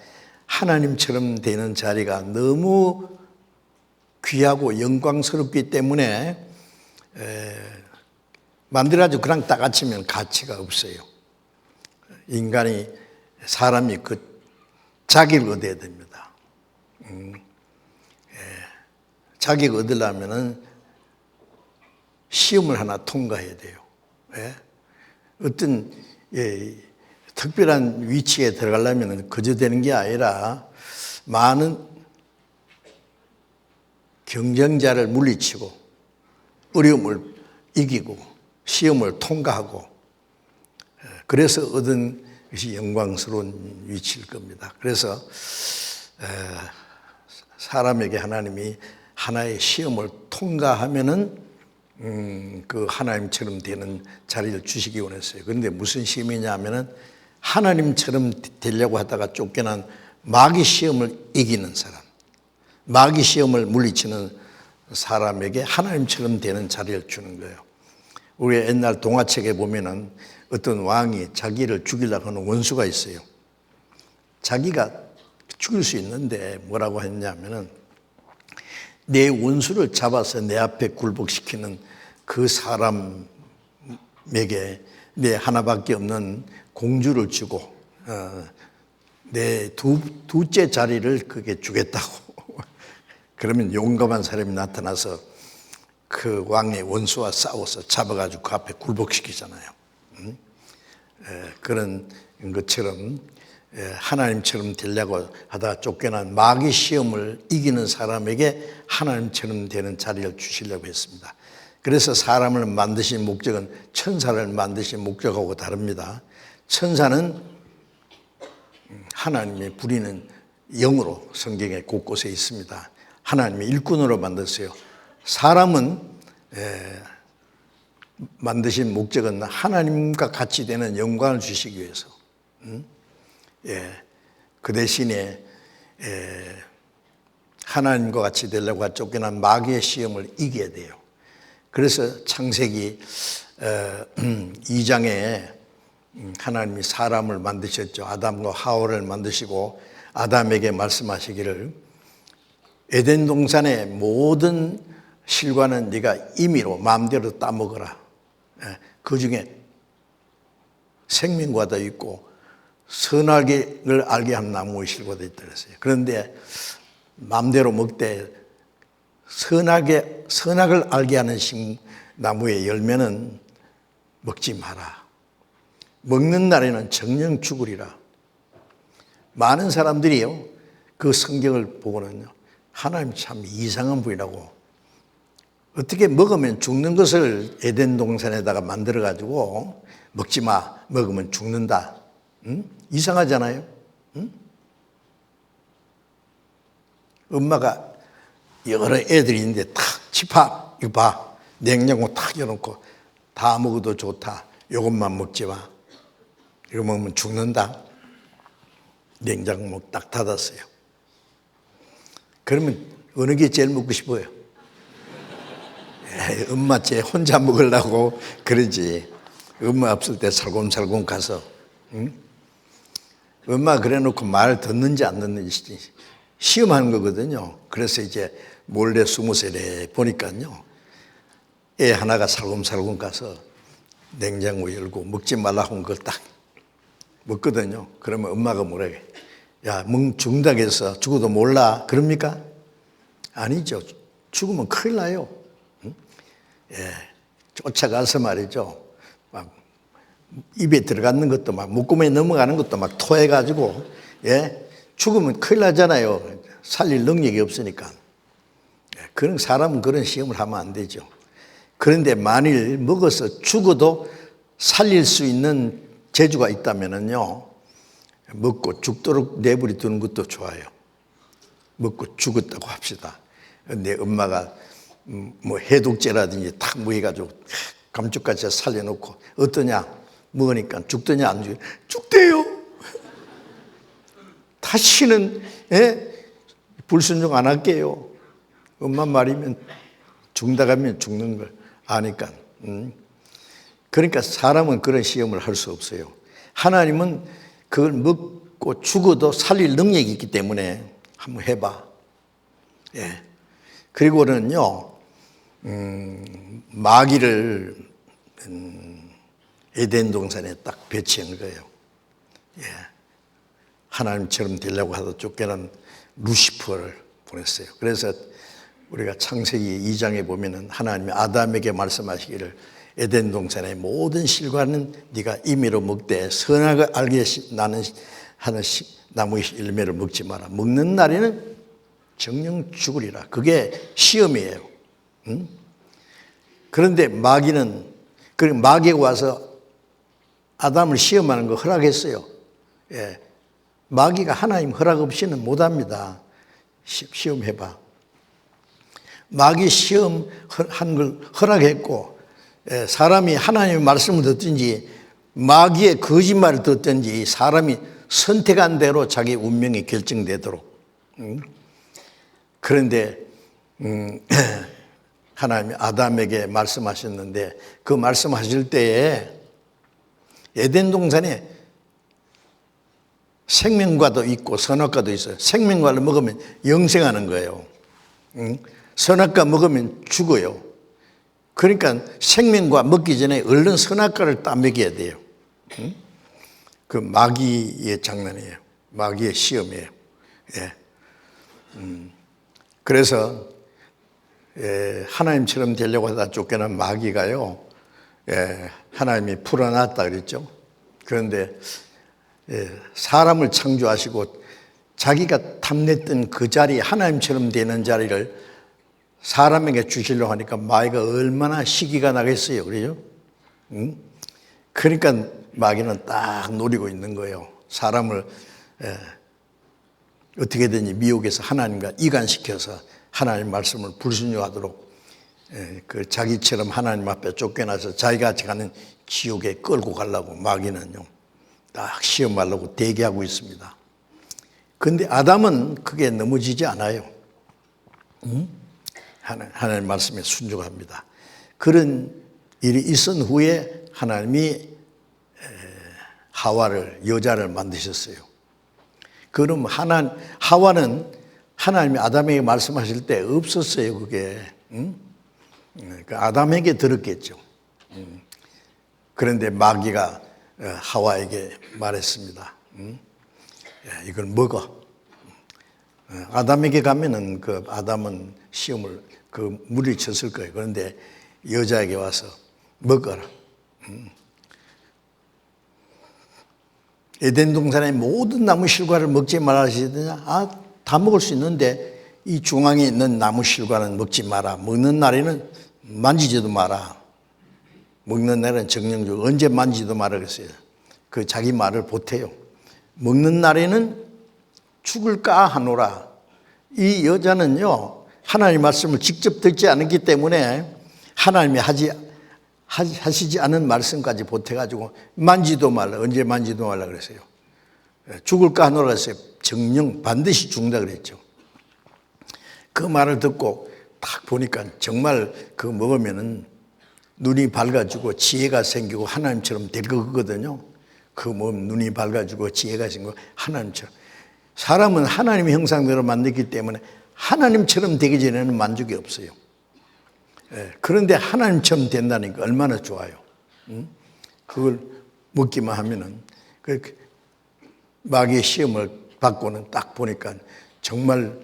Speaker 1: 하나님처럼 되는 자리가 너무 귀하고 영광스럽기 때문에 만들어가지고 그냥 딱 앉히면 가치가 없어요. 인간이 사람이 그 자기를 얻어야 됩니다. 자기를 얻으려면은 시험을 하나 통과해야 돼요. 어떤 특별한 위치에 들어가려면 그저 되는 게 아니라 많은 경쟁자를 물리치고 어려움을 이기고 시험을 통과하고 그래서 얻은 것이 영광스러운 위치일 겁니다. 그래서 사람에게 하나님이 하나의 시험을 통과하면은 그 하나님처럼 되는 자리를 주시기 원했어요. 그런데 무슨 시험이냐 하면은 하나님처럼 되려고 하다가 쫓겨난 마귀 시험을 이기는 사람, 마귀 시험을 물리치는 사람에게 하나님처럼 되는 자리를 주는 거예요. 우리 옛날 동화책에 보면은 어떤 왕이 자기를 죽이려고 하는 원수가 있어요. 자기가 죽일 수 있는데 뭐라고 했냐면은 내 원수를 잡아서 내 앞에 굴복시키는 그 사람에게 내 하나밖에 없는 공주를 주고 내 두째 자리를 그게 주겠다고. 그러면 용감한 사람이 나타나서 그 왕의 원수와 싸워서 잡아가지고 그 앞에 굴복시키잖아요. 그런 것처럼 하나님처럼 되려고 하다가 쫓겨난 마귀 시험을 이기는 사람에게 하나님처럼 되는 자리를 주시려고 했습니다. 그래서 사람을 만드신 목적은 천사를 만드신 목적하고 다릅니다. 천사는 하나님의 부리는 영으로 성경에 곳곳에 있습니다. 하나님의 일꾼으로 만들었어요. 사람은 만드신 목적은 하나님과 같이 되는 영광을 주시기 위해서. 그 대신에 하나님과 같이 되려고 쫓겨난 마귀의 시험을 이겨야 돼요. 그래서 창세기 2장에 하나님이 사람을 만드셨죠. 아담과 하와를 만드시고 아담에게 말씀하시기를 에덴 동산의 모든 실과는 네가 임의로 마음대로 따먹어라. 그 중에 생명과도 있고 선악을 알게 하는 나무의 실과도 있다 그랬어요. 그런데 마음대로 먹되 선악을 알게 하는 나무의 열매는 먹지 마라. 먹는 날에는 정령 죽으리라. 많은 사람들이요, 그 성경을 보고는요, 하나님 참 이상한 분이라고. 어떻게 먹으면 죽는 것을 에덴 동산에다가 만들어가지고 먹지 마, 먹으면 죽는다. 이상하잖아요. 엄마가 여러 애들이 있는데 탁 집합 이거 봐, 냉장고 탁 열어놓고 다 먹어도 좋다. 이것만 먹지 마. 이거 먹으면 죽는다. 냉장고 딱 닫았어요. 그러면 어느 게 제일 먹고 싶어요? 엄마 쟤 혼자 먹으려고 그러지. 엄마 없을 때 살곰살곰 가서. 엄마 그래놓고 말 듣는지 안 듣는지 시험하는 거거든요. 그래서 이제 몰래 숨어서 보니까요, 애 하나가 살곰살곰 가서 냉장고 열고 먹지 말라고 한 걸 딱 먹거든요. 그러면 엄마가 뭐라 해? 야, 죽는다 해서 죽어도 몰라. 그럽니까? 아니죠. 죽으면 큰일 나요. 쫓아가서 말이죠. 막 입에 들어가는 것도 막 목구멍에 넘어가는 것도 막 토해가지고, 죽으면 큰일 나잖아요. 살릴 능력이 없으니까. 그런 사람은 그런 시험을 하면 안 되죠. 그런데 만일 먹어서 죽어도 살릴 수 있는 재주가 있다면요, 먹고 죽도록 내버려 두는 것도 좋아요. 먹고 죽었다고 합시다. 내 엄마가 뭐 해독제라든지 탁 먹여가지고 감쪽같이 살려놓고 어떠냐 먹으니까 죽더냐 안 죽? 죽대요. 다시는 불순종 안 할게요. 엄마 말이면 죽는다 가면 죽는 걸 아니까. 그러니까 사람은 그런 시험을 할 수 없어요. 하나님은 그걸 먹고 죽어도 살릴 능력이 있기 때문에 한번 해봐. 예. 그리고는요, 마귀를 에덴 동산에 딱 배치한 거예요. 예. 하나님처럼 되려고 하다 쫓겨난 루시퍼를 보냈어요. 그래서 우리가 창세기 2장에 보면은 하나님이 아담에게 말씀하시기를 에덴 동산의 모든 실과는 네가 임의로 먹되 선악을 알게 나는 하는 나무의 열매를 먹지 마라. 먹는 날에는 정령 죽으리라. 그게 시험이에요. 그런데 마귀는 마귀가 와서 아담을 시험하는 거 허락했어요. 예. 마귀가 하나님 허락 없이는 못합니다. 시험해봐. 마귀 시험한 걸 허락했고, 사람이 하나님의 말씀을 듣든지 마귀의 거짓말을 듣든지 사람이 선택한 대로 자기 운명이 결정되도록. 그런데 하나님이 아담에게 말씀하셨는데 그 말씀하실 때에 에덴 동산에 생명과도 있고 선악과도 있어요. 생명과를 먹으면 영생하는 거예요. 선악과 먹으면 죽어요. 그러니까 생명과 먹기 전에 얼른 선악과를 따 먹여야 돼요. 그 마귀의 장난이에요. 마귀의 시험이에요. 예. 그래서 하나님처럼 되려고 하다 쫓겨난 마귀가요, 하나님이 풀어놨다 그랬죠. 그런데 사람을 창조하시고 자기가 탐냈던 그 자리, 하나님처럼 되는 자리를 사람에게 주시려고 하니까 마귀가 얼마나 시기가 나겠어요. 그래요? 그러니까 마귀는 딱 노리고 있는 거예요. 사람을 어떻게든지 미혹해서 하나님과 이간시켜서 하나님 말씀을 불순종하도록 그 자기처럼 하나님 앞에 쫓겨나서 자기가 가는 지옥에 끌고 가려고 마귀는요, 딱 시험하려고 대기하고 있습니다. 그런데 아담은 그게 넘어지지 않아요. 하나님 말씀에 순종합니다. 그런 일이 있은 후에 하나님이 하와를, 여자를 만드셨어요. 그럼 하와는 하나님이 아담에게 말씀하실 때 없었어요, 그게. 아담에게 들었겠죠. 그런데 마귀가 하와에게 말했습니다. 이걸 먹어. 아담에게 가면은 그 아담은 시험을 그 물이 쳤을 거예요. 그런데 여자에게 와서 먹어라. 에덴 동산의 모든 나무 실과를 먹지 말라 하시더냐? 다 먹을 수 있는데 이 중앙에 있는 나무 실과는 먹지 마라. 먹는 날에는 만지지도 마라. 먹는 날은 정령적으로 언제 만지지도 마라 그랬어요. 그 자기 말을 보태요. 먹는 날에는 죽을까 하노라. 이 여자는요, 하나님의 말씀을 직접 듣지 않았기 때문에 하나님이 하시지 않은 말씀까지 보태가지고 만지도 말라. 언제 만지도 말라 그랬어요. 죽을까 하노라 그랬어요. 정령 반드시 죽는다 그랬죠. 그 말을 듣고 딱 보니까 정말 그거 먹으면은 눈이 밝아지고 지혜가 생기고 하나님처럼 될 거거든요. 그 몸 눈이 밝아지고 지혜가 생기고 하나님처럼. 사람은 하나님의 형상대로 만들기 때문에 하나님처럼 되기 전에는 만족이 없어요. 그런데 하나님처럼 된다니까 얼마나 좋아요. 그걸 먹기만 하면은 마귀의 시험을 받고는 딱 보니까 정말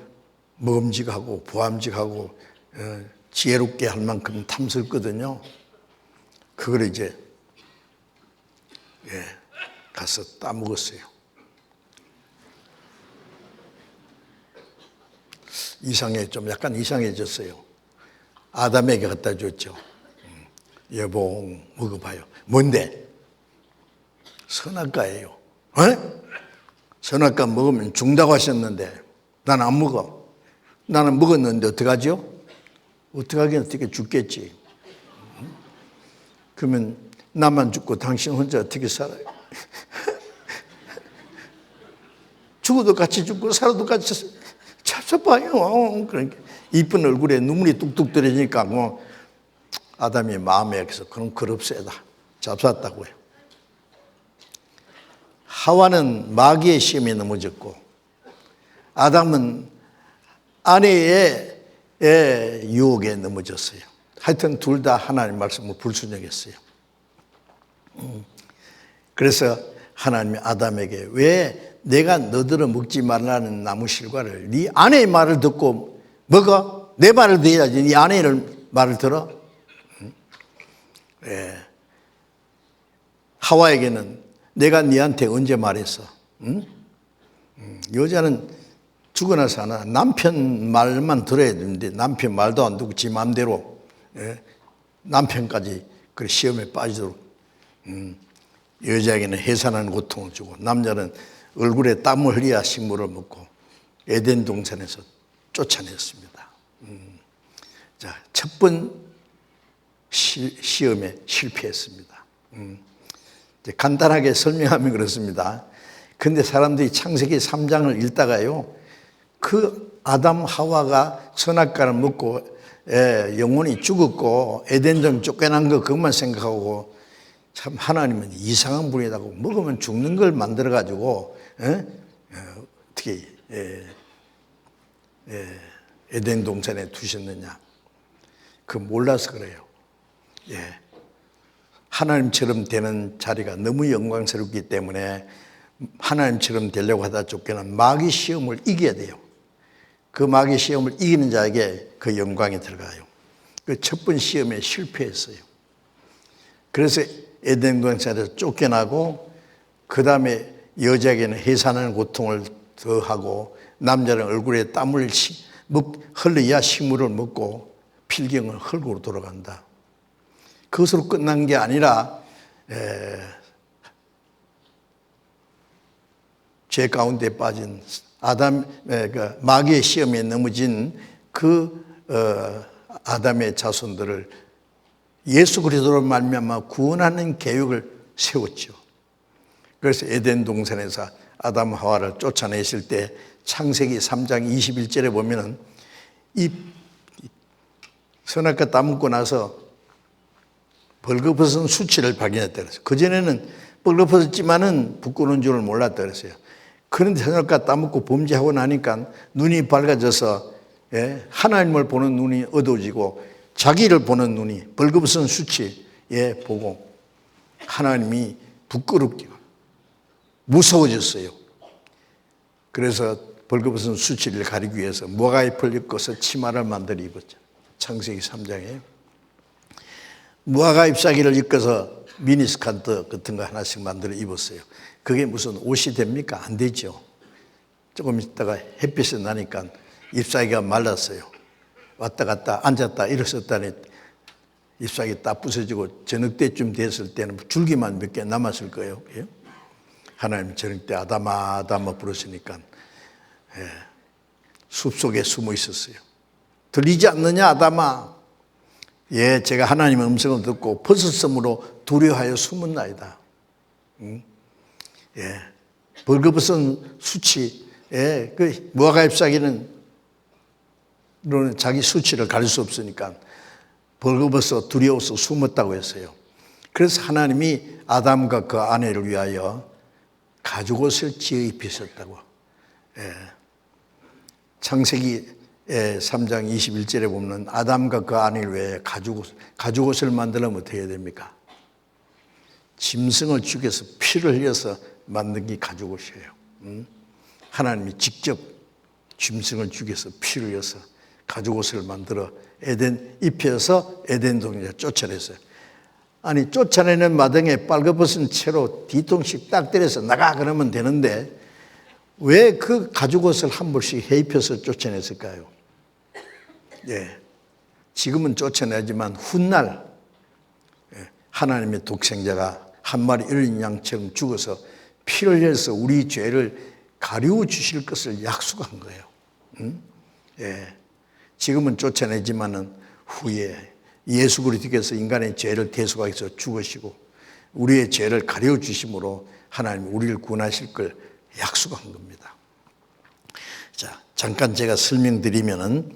Speaker 1: 먹음직하고 보암직하고 지혜롭게 할 만큼 탐스럽거든요. 그걸 이제 가서 따먹었어요. 약간 이상해졌어요. 아담에게 갖다 줬죠. 여보 먹어봐요. 뭔데? 선악과예요. 선악과 먹으면 죽는다고 하셨는데 나는 안 먹어. 나는 먹었는데 어떡하죠? 어떡하긴 어떻게 죽겠지. 그러면 나만 죽고 당신 혼자 어떻게 살아요? 죽어도 같이 죽고 살아도 같이 잡숴봐요. 그러니까 이쁜 얼굴에 눈물이 뚝뚝 떨어지니까 뭐 아담이 마음에 그래서 그럼 그럽세다. 잡쌌다고요. 하와는 마귀의 시험에 넘어졌고 아담은 아내의 유혹에 넘어졌어요. 하여튼 둘 다 하나님 말씀을 불순종했어요. 그래서 하나님이 아담에게 왜 내가 너들은 먹지 말라는 나무 실과를 네 아내의 말을 듣고 먹어? 내 말을 들어야지 네 아내의 말을 들어? 하와에게는 내가 네한테 언제 말했어? 응? 여자는 죽고 나서 하나 남편 말만 들어야 되는데 남편 말도 안 듣고 지 마음대로 남편까지 그 시험에 빠지도록 여자에게는 해산하는 고통을 주고 남자는 얼굴에 땀을 흘려야 식물을 먹고 에덴 동산에서 쫓아냈습니다. 자, 첫 번 시험에 실패했습니다. 간단하게 설명하면 그렇습니다. 근데 사람들이 창세기 3장을 읽다가요, 그 아담 하와가 선악과를 먹고 영혼이 죽었고 에덴동 쫓겨난 거 그것만 생각하고 참 하나님은 이상한 분이라고 먹으면 죽는 걸 만들어가지고 어떻게 에덴 동산에 두셨느냐. 그 몰라서 그래요. 하나님처럼 되는 자리가 너무 영광스럽기 때문에 하나님처럼 되려고 하다 쫓겨난 마귀 시험을 이겨야 돼요. 그 마귀 시험을 이기는 자에게 그 영광이 들어가요. 그 첫 번 시험에 실패했어요. 그래서 에덴 동산에서 쫓겨나고 그 다음에 여자에게는 해산하는 고통을 더하고 남자는 얼굴에 땀을 흘려야 식물을 먹고 필경을 흙으로 돌아간다. 그것으로 끝난 게 아니라 죄 가운데 빠진 마귀의 시험에 넘어진 그 아담의 자손들을 예수 그리스도로 말미암아 구원하는 계획을 세웠죠. 그래서 에덴 동산에서 아담 하와를 쫓아내실 때 창세기 3장 21절에 보면은 이 선악과 따먹고 나서 벌거벗은 수치를 발견했다 그랬어요. 그전에는 벌거벗었지만은 부끄러운 줄을 몰랐다 그랬어요. 그런데 선악과 따먹고 범죄하고 나니까 눈이 밝아져서 하나님을 보는 눈이 어두워지고 자기를 보는 눈이 벌거벗은 수치에 보고 하나님이 부끄럽게 무서워졌어요. 그래서 벌거벗은 수치를 가리기 위해서 무화과잎을 엮어서 치마를 만들어 입었죠. 창세기 3장에 무화과 잎사귀를 엮어서 미니스커트 같은 거 하나씩 만들어 입었어요. 그게 무슨 옷이 됩니까? 안 되죠. 조금 있다가 햇빛이 나니까 잎사귀가 말랐어요. 왔다 갔다 앉았다 일어섰다니 잎사귀 딱 부서지고 저녁 때쯤 됐을 때는 줄기만 몇 개 남았을 거예요. 하나님 저녁 때 아담아 아담아 부르시니까 숲속에 숨어 있었어요. 들리지 않느냐 아담아? 제가 하나님의 음성을 듣고 버섯섬으로 두려워하여 숨었나이다. 벌거벗은 수치, 그 무화과 잎사귀는 자기 수치를 가릴 수 없으니까 벌거벗어 두려워서 숨었다고 했어요. 그래서 하나님이 아담과 그 아내를 위하여 가죽옷을 지어 입히셨다고. 창세기 3장 21절에 보면 아담과 그 아내를 위해 가죽옷을 만들려면 어떻게 해야 됩니까? 짐승을 죽여서 피를 흘려서 만든 게 가죽옷이에요. 하나님이 직접 짐승을 죽여서 피를 흘려서 가죽옷을 만들어 입혀서 에덴 동산에 쫓아냈어요. 아니 쫓아내는 마당에 빨개벗은 채로 뒤통수 딱 때려서 나가 그러면 되는데 왜 그 가죽옷을 한 벌씩 해입혀서 쫓아냈을까요? 지금은 쫓아내지만 훗날 하나님의 독생자가 한 마리 어린 양처럼 죽어서 피를 흘려서 우리 죄를 가르쳐 주실 것을 약속한 거예요. 예. 지금은 쫓아내지만은 후에 예수 그리스도께서 인간의 죄를 대속하기 위해서 죽으시고 우리의 죄를 가려 주심으로 하나님이 우리를 구원하실 걸 약속한 겁니다. 자, 잠깐 제가 설명드리면은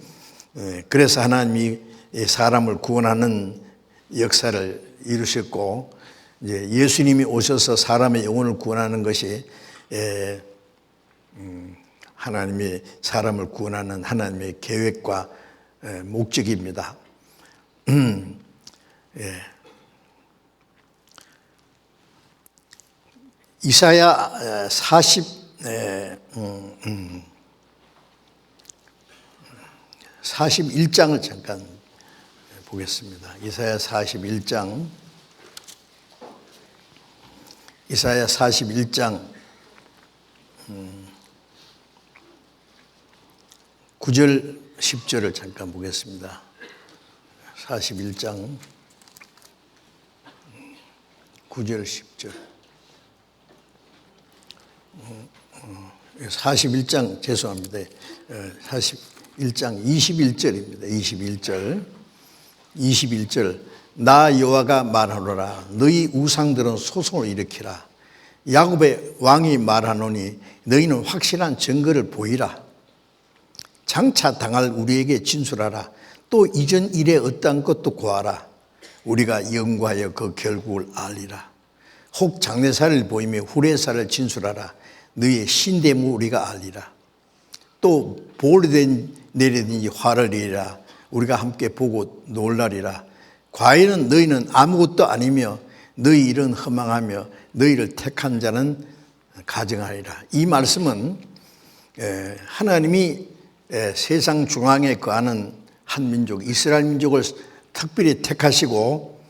Speaker 1: 그래서 하나님이 사람을 구원하는 역사를 이루셨고 이제 예수님이 오셔서 사람의 영혼을 구원하는 것이 하나님이 사람을 구원하는 하나님의 계획과 목적입니다. 이사야 41장을 잠깐 보겠습니다. 이사야 41장 9절 10절을 잠깐 보겠습니다. 41장 9절 10절 41장 죄송합니다. 41장 21절입니다. 21절 나 여호와가 말하노라 너희 우상들은 소송을 일으키라 야곱의 왕이 말하노니 너희는 확실한 증거를 보이라 장차 당할 우리에게 진술하라 또 이전 일에 어떠한 것도 고하라 우리가 연구하여 그 결국을 알리라 혹 장래사를 보이며 후래사를 진술하라 너희의 신대무 우리가 알리라 또 볼이 내리든지 화를 내리라 우리가 함께 보고 놀라리라 과연은 너희는 아무것도 아니며 너희 일은 허망하며 너희를 택한 자는 가증하리라. 이 말씀은 하나님이 세상 중앙에 거하는 한 민족 이스라엘 민족을 특별히 택하시고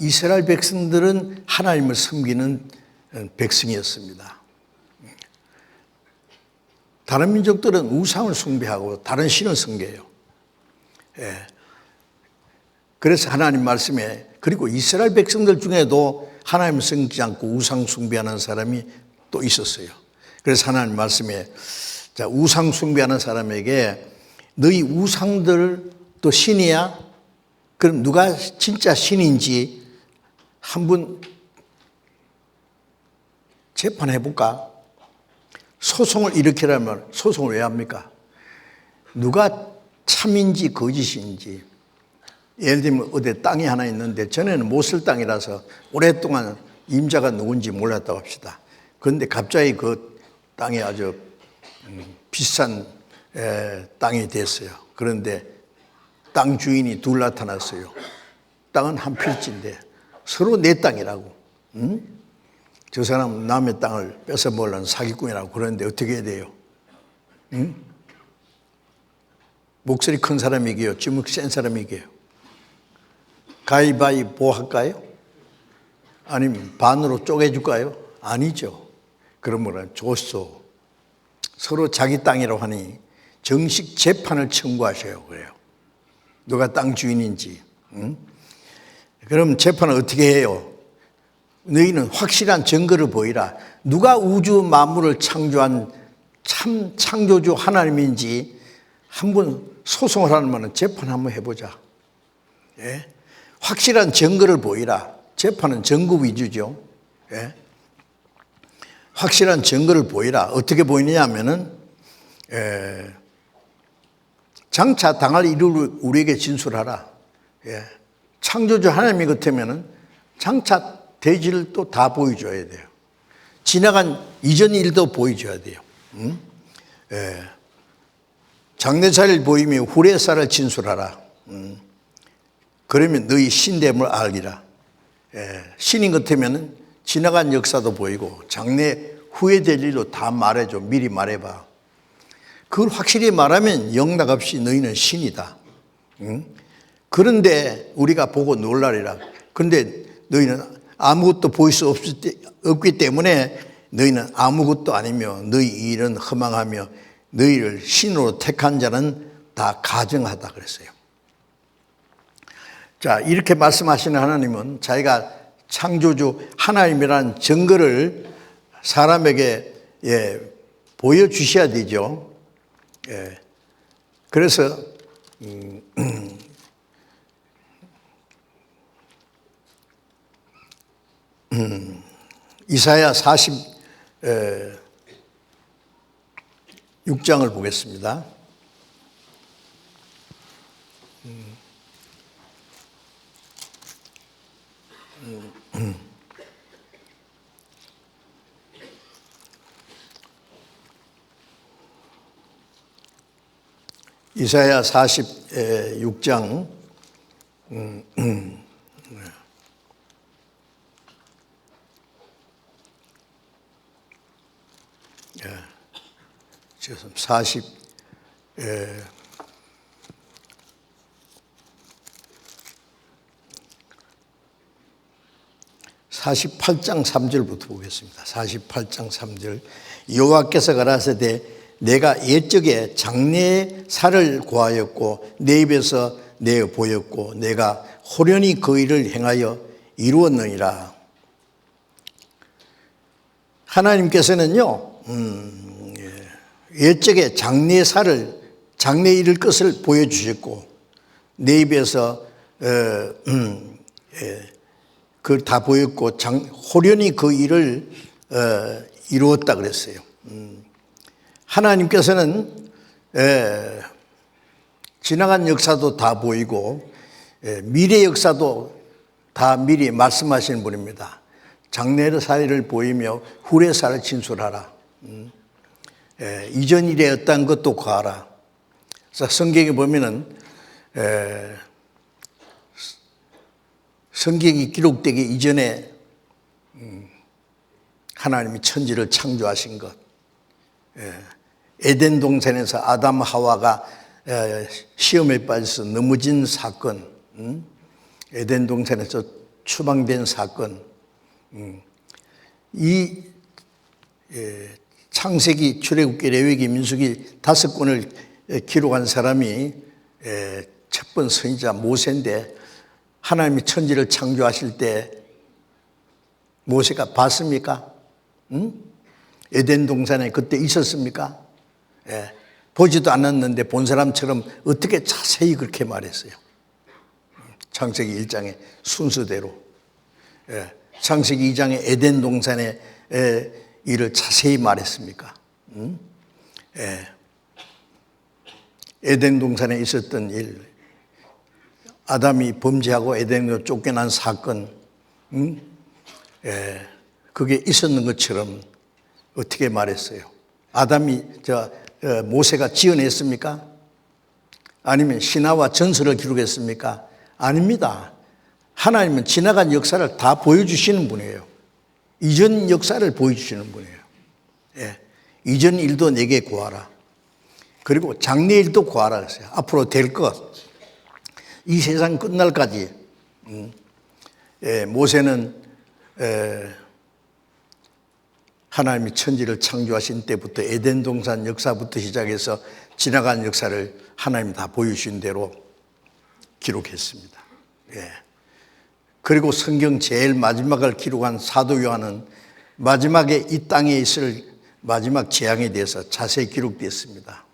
Speaker 1: 이스라엘 백성들은 하나님을 섬기는 백성이었습니다. 다른 민족들은 우상을 숭배하고 다른 신을 섬겨요. 그래서 하나님 말씀에 그리고 이스라엘 백성들 중에도 하나님을 섬기지 않고 우상 숭배하는 사람이 또 있었어요. 그래서 하나님 말씀에 자, 우상 숭배하는 사람에게 너희 우상들 또 신이야? 그럼 누가 진짜 신인지 한번 재판해 볼까? 소송을 일으키려면 소송을 왜 합니까? 누가 참인지 거짓인지 예를 들면 어디 땅이 하나 있는데 전에는 못 쓸 땅이라서 오랫동안 임자가 누군지 몰랐다고 합시다. 그런데 갑자기 그 땅이 아주 비싼 땅이 됐어요. 그런데 땅 주인이 둘 나타났어요. 땅은 한 필지인데 서로 내 땅이라고. 저 사람은 남의 땅을 뺏어 먹으려는 사기꾼이라고 그러는데 어떻게 해야 돼요? 목소리 큰 사람이 이겨요? 주먹 센 사람이 이겨요? 가위바위보 할까요? 아니면 반으로 쪼개줄까요? 아니죠. 그러므로 좋소. 서로 자기 땅이라고 하니 정식 재판을 청구하셔요. 그래요. 누가 땅 주인인지. 그럼 재판을 어떻게 해요? 너희는 확실한 증거를 보이라. 누가 우주 만물을 창조한 참 창조주 하나님인지 한번 소송을 하면 재판 한번 해보자. 예? 확실한 증거를 보이라. 재판은 증거 위주죠. 예? 확실한 증거를 보이라. 어떻게 보이느냐 하면은 장차 당할 일을 우리에게 진술하라. 예. 창조주 하나님이 같으면은 장차 대지를 또 다 보여줘야 돼요. 지나간 이전 일도 보여줘야 돼요. 장래사를 보이며 후래사를 진술하라. 그러면 너희 신됨을 알리라. 신인 같으면 지나간 역사도 보이고 장래 후회될 일도 다 말해줘. 미리 말해봐. 그걸 확실히 말하면 영락없이 너희는 신이다. 그런데 우리가 보고 놀라리라. 그런데 너희는 아무것도 보일 수 없기 때문에 너희는 아무것도 아니며 너희 일은 허망하며 너희를 신으로 택한 자는 다 가증하다 그랬어요. 자, 이렇게 말씀하시는 하나님은 자기가 창조주 하나님이라는 증거를 사람에게 보여주셔야 되죠. 예. 그래서 이사야 46장을 보겠습니다. 이사야 46장 48장 3절부터 보겠습니다. 48장 3절. 여호와께서 가라사대 내가 옛적에 장래의 살을 구하였고 내 입에서 내어 보였고 내가 호련히 그 일을 행하여 이루었느니라. 하나님께서는요, 옛적에 장래의 살을, 장래에 이를 것을 보여주셨고 내 입에서 그걸 다 보였고 호련히 그 일을 이루었다 그랬어요. 하나님께서는 지나간 역사도 다 보이고 미래 역사도 다 미리 말씀하시는 분입니다. 장래의 사례를 보이며 후의 사를 진술하라. 이전 일에 어떤 것도 구하라. 그래서 성경에 보면은 성경이 기록되기 이전에 하나님이 천지를 창조하신 것, 에덴 동산에서 아담 하와가 시험에 빠져서 넘어진 사건, 에덴 동산에서 추방된 사건, 이 창세기, 출애굽기, 레위기, 민수기 5권을 기록한 사람이 첫 번 선지자 모세인데 하나님이 천지를 창조하실 때 모세가 봤습니까? 에덴 동산에 그때 있었습니까? 보지도 않았는데 본 사람처럼 어떻게 자세히 그렇게 말했어요. 창세기 1장의 순서대로. 창세기 2장의 에덴 동산의 일을 자세히 말했습니까? 에덴 동산에 있었던 일, 아담이 범죄하고 에덴으로 쫓겨난 사건, 그게 있었는 것처럼 어떻게 말했어요? 아담이 모세가 지어냈습니까? 아니면 신화와 전설을 기록했습니까? 아닙니다. 하나님은 지나간 역사를 다 보여주시는 분이에요. 이전 역사를 보여주시는 분이에요. 이전 일도 내게 구하라. 그리고 장래 일도 구하라 그랬어요. 앞으로 될 것. 이 세상 끝날까지. 모세는 하나님이 천지를 창조하신 때부터 에덴 동산 역사부터 시작해서 지나간 역사를 하나님이 다 보여주신 대로 기록했습니다. 그리고 성경 제일 마지막을 기록한 사도 요한은 마지막에 이 땅에 있을 마지막 재앙에 대해서 자세히 기록되었습니다.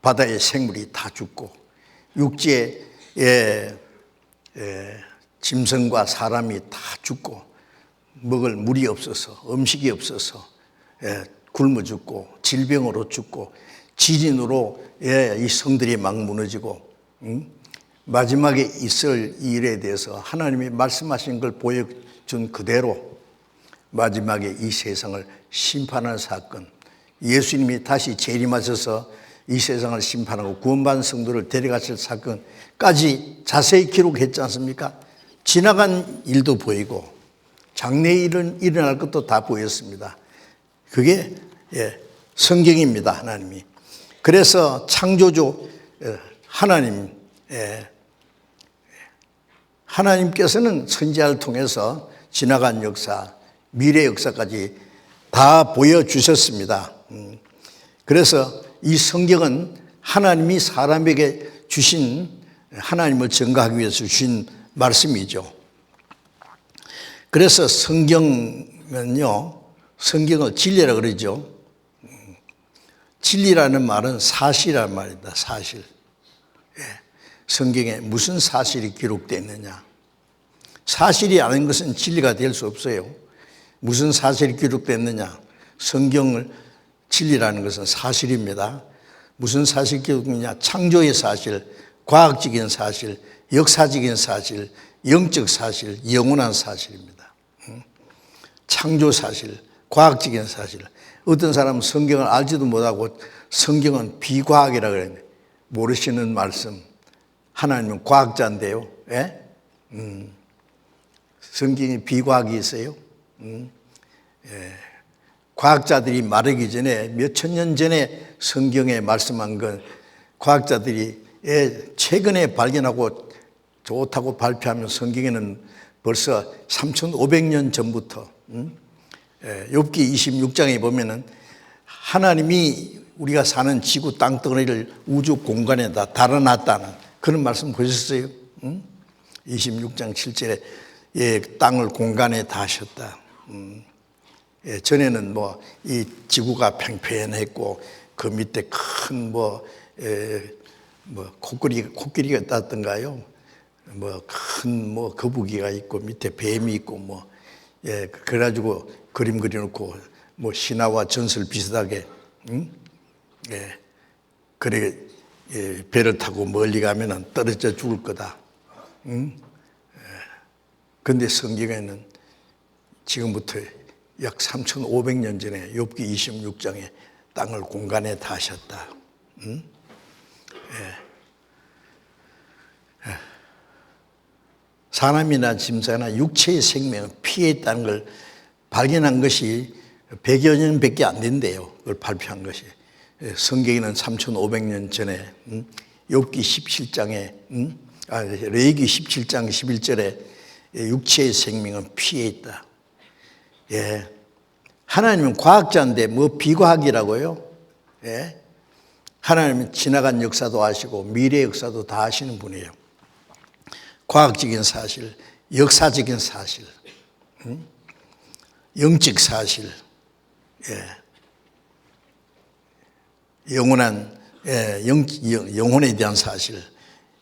Speaker 1: 바다의 생물이 다 죽고 육지에 짐승과 사람이 다 죽고 먹을 물이 없어서 음식이 없어서 굶어 죽고 질병으로 죽고 지진으로 이 성들이 막 무너지고 마지막에 있을 일에 대해서 하나님이 말씀하신 걸 보여준 그대로 마지막에 이 세상을 심판하는 사건, 예수님이 다시 재림하셔서 이 세상을 심판하고 구원받은 성도를 데려가실 사건까지 자세히 기록했지 않습니까? 지나간 일도 보이고 장래 일은 일어날 것도 다 보였습니다. 그게 성경입니다. 하나님이. 그래서 창조주 하나님께서는 선지자를 통해서 지나간 역사, 미래 역사까지 다 보여주셨습니다. 그래서 이 성경은 하나님이 사람에게 주신, 하나님을 증거하기 위해서 주신 말씀이죠. 그래서 성경은요, 성경을 진리라 그러죠. 진리라는 말은 사실이란 말입니다. 사실. 예. 성경에 무슨 사실이 기록되어 있느냐. 사실이 아닌 것은 진리가 될 수 없어요. 무슨 사실이 기록됐느냐. 성경을 진리라는 것은 사실입니다. 무슨 사실이 기록되느냐. 창조의 사실, 과학적인 사실, 역사적인 사실, 영적 사실, 영원한 사실입니다. 창조 사실, 과학적인 사실. 어떤 사람은 성경을 알지도 못하고 성경은 비과학이라고 그러는데 모르시는 말씀. 하나님은 과학자인데요. 예? 성경이 비과학이 있어요. 예. 과학자들이 말하기 전에 몇 천 년 전에 성경에 말씀한 건 과학자들이 최근에 발견하고 좋다고 발표하면 성경에는 벌써 3,500년 전부터 욥기 26장에 보면은 하나님이 우리가 사는 지구 땅덩어리를 우주 공간에다 달아놨다는 그런 말씀 보셨어요? 26장 7절에 땅을 공간에 다 하셨다. 전에는 뭐 이 지구가 팽팽했고 그 밑에 큰 코끼리가 있다던가요. 큰 거북이가 있고 밑에 뱀이 있고 그래가지고 그림 그려놓고 신화와 전설 비슷하게 그래 배를 타고 멀리 가면은 떨어져 죽을 거다. 근데 성경에는 지금부터 약 3,500년 전에 욥기 26장에 땅을 공간에 다 하셨다. 사람이나 짐승이나 육체의 생명은 피에 있다는 걸 발견한 것이 100여 년밖에 안 된대요. 그걸 발표한 것이. 성경에는 3,500년 전에 욥기 17장에 레위기 17장 11절에 육체의 생명은 피에 있다. 예. 하나님은 과학자인데 뭐 비과학이라고요? 예. 하나님은 지나간 역사도 아시고 미래 역사도 다 아시는 분이에요. 과학적인 사실, 역사적인 사실, 영적 사실, 영원한 영혼에 대한 사실,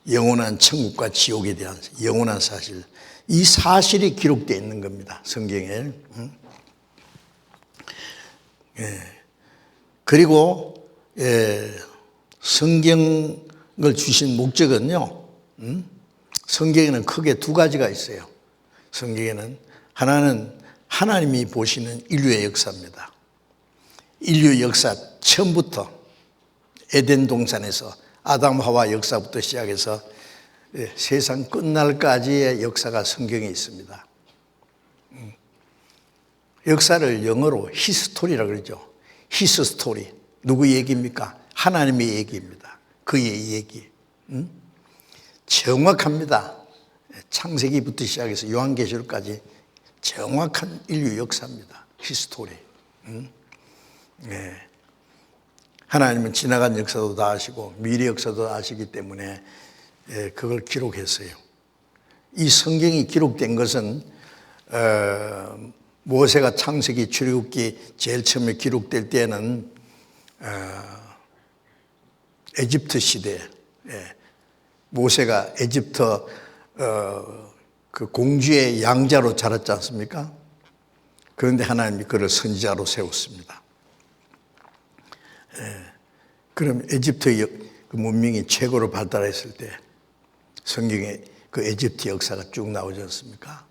Speaker 1: 영원한 천국과 지옥에 대한 영원한 사실, 이 사실이 기록되어 있는 겁니다. 성경에. 그리고 성경을 주신 목적은요. 성경에는 크게 두 가지가 있어요. 성경에는 하나는 하나님이 보시는 인류의 역사입니다. 인류 역사 처음부터 에덴 동산에서 아담 하와 역사부터 시작해서 세상 끝날까지의 역사가 성경에 있습니다. 역사를 영어로 히스토리라고 그러죠. 히스토리. 누구 얘기입니까? 하나님의 얘기입니다. 그의 얘기. 정확합니다. 창세기부터 시작해서 요한계시록까지 정확한 인류 역사입니다. 히스토리. 하나님은 지나간 역사도 다 아시고 미래 역사도 다 아시기 때문에 그걸 기록했어요. 이 성경이 기록된 것은 모세가 창세기 출애굽기 제일 처음에 기록될 때는 에집트 시대에 모세가 에집트 그 공주의 양자로 자랐지 않습니까? 그런데 하나님이 그를 선지자로 세웠습니다. 그럼 에집트의 그 문명이 최고로 발달했을 때 성경에 그 에집트 역사가 쭉 나오지 않습니까?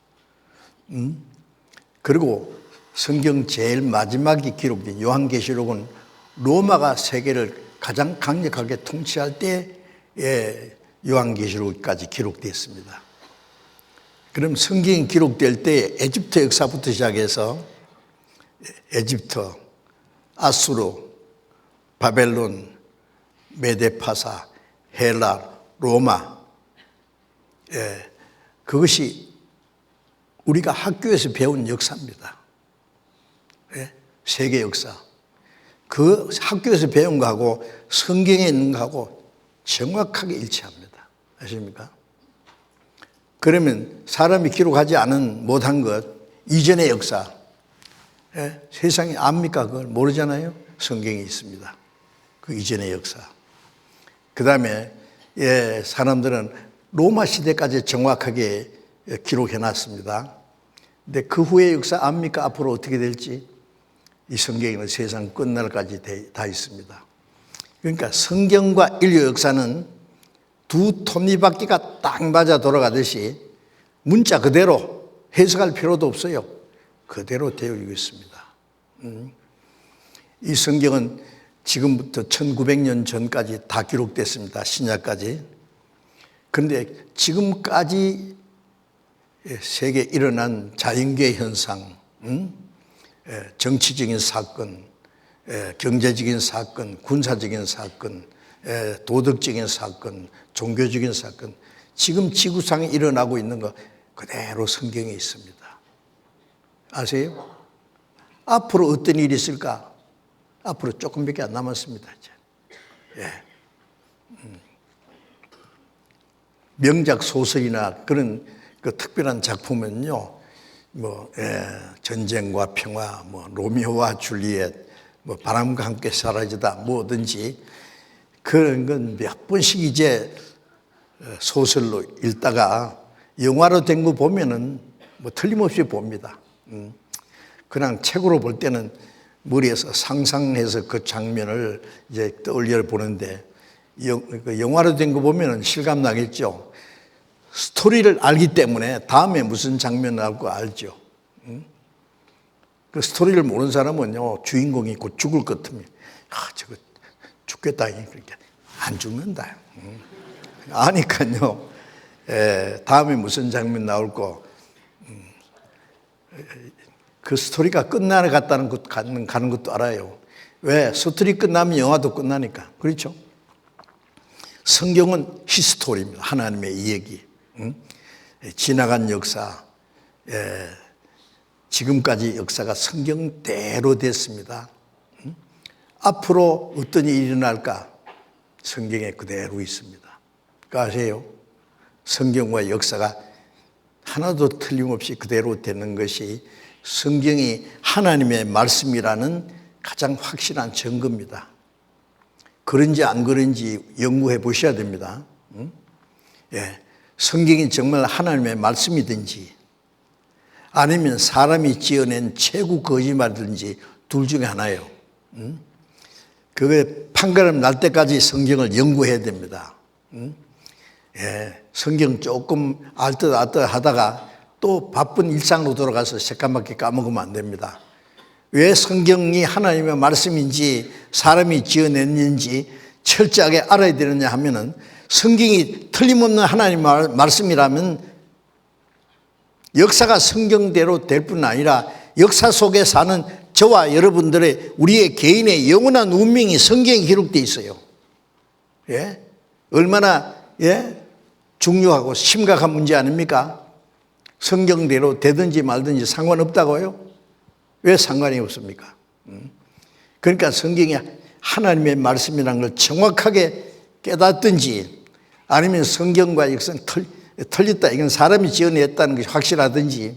Speaker 1: 그리고 성경 제일 마지막에 기록된 요한계시록은 로마가 세계를 가장 강력하게 통치할 때 요한계시록까지 기록됐습니다. 그럼 성경이 기록될 때 에집트 역사부터 시작해서 에집트, 아수르, 바벨론, 메데파사, 헬라, 로마, 그것이 우리가 학교에서 배운 역사입니다. 세계 역사. 그 학교에서 배운 거하고 성경에 있는 거하고 정확하게 일치합니다. 아십니까? 그러면 사람이 기록하지 못한 것, 이전의 역사, 세상이 압니까? 그걸 모르잖아요. 성경에 있습니다. 그 이전의 역사. 그 다음에 사람들은 로마 시대까지 정확하게 기록해 놨습니다. 근데 그 후의 역사 압니까? 앞으로 어떻게 될지? 이 성경에는 세상 끝날까지 다 있습니다. 그러니까 성경과 인류 역사는 두 톱니바퀴가 딱 맞아 돌아가듯이 문자 그대로 해석할 필요도 없어요. 그대로 되어 있습니다. 이 성경은 지금부터 1900년 전까지 다 기록됐습니다. 신약까지. 그런데 지금까지 세계에 일어난 자연계의 현상, 정치적인 사건, 경제적인 사건, 군사적인 사건, 도덕적인 사건, 종교적인 사건, 지금 지구상에 일어나고 있는 거 그대로 성경에 있습니다. 아세요? 앞으로 어떤 일이 있을까? 앞으로 조금밖에 안 남았습니다. 이제. 명작 소설이나 그런 그 특별한 작품은요, 전쟁과 평화, 로미오와 줄리엣, 바람과 함께 사라지다, 뭐든지 그런 건 몇 번씩 이제 소설로 읽다가 영화로 된 거 보면은 틀림없이 봅니다. 그냥 책으로 볼 때는 머리에서 상상해서 그 장면을 이제 떠올려 보는데 영화로 된 거 보면은 실감 나겠죠. 스토리를 알기 때문에 다음에 무슨 장면 나올 거 알죠. 그 스토리를 모르는 사람은요, 주인공이 곧 죽을 것 같으면 저거 죽겠다 그러니까 안 죽는다. 아니까요. 다음에 무슨 장면 나올 거 그 스토리가 끝나는 가는 것도 알아요. 왜? 스토리 끝나면 영화도 끝나니까. 그렇죠? 성경은 히스토리입니다. 하나님의 이야기. 지나간 역사, 지금까지 역사가 성경대로 됐습니다. 앞으로 어떤 일이 일어날까? 성경에 그대로 있습니다. 그러니까 아세요? 성경과 역사가 하나도 틀림없이 그대로 되는 것이 성경이 하나님의 말씀이라는 가장 확실한 증거입니다. 그런지 안 그런지 연구해 보셔야 됩니다. 성경이 정말 하나님의 말씀이든지 아니면 사람이 지어낸 최고 거짓말이든지 둘 중에 하나예요. 그게 판가름 날 때까지 성경을 연구해야 됩니다. 성경 조금 알듯 하다가 또 바쁜 일상으로 돌아가서 새까맣게 까먹으면 안 됩니다. 왜 성경이 하나님의 말씀인지 사람이 지어냈는지 철저하게 알아야 되느냐 하면은 성경이 틀림없는 하나님의 말씀이라면 역사가 성경대로 될 뿐 아니라 역사 속에 사는 저와 여러분들의 우리의 개인의 영원한 운명이 성경에 기록되어 있어요. 얼마나 중요하고 심각한 문제 아닙니까? 성경대로 되든지 말든지 상관없다고요? 왜 상관이 없습니까? 그러니까 성경이 하나님의 말씀이라는 걸 정확하게 깨닫든지 아니면 성경과 역사는 틀렸다. 이건 사람이 지어냈다는 것이 확실하든지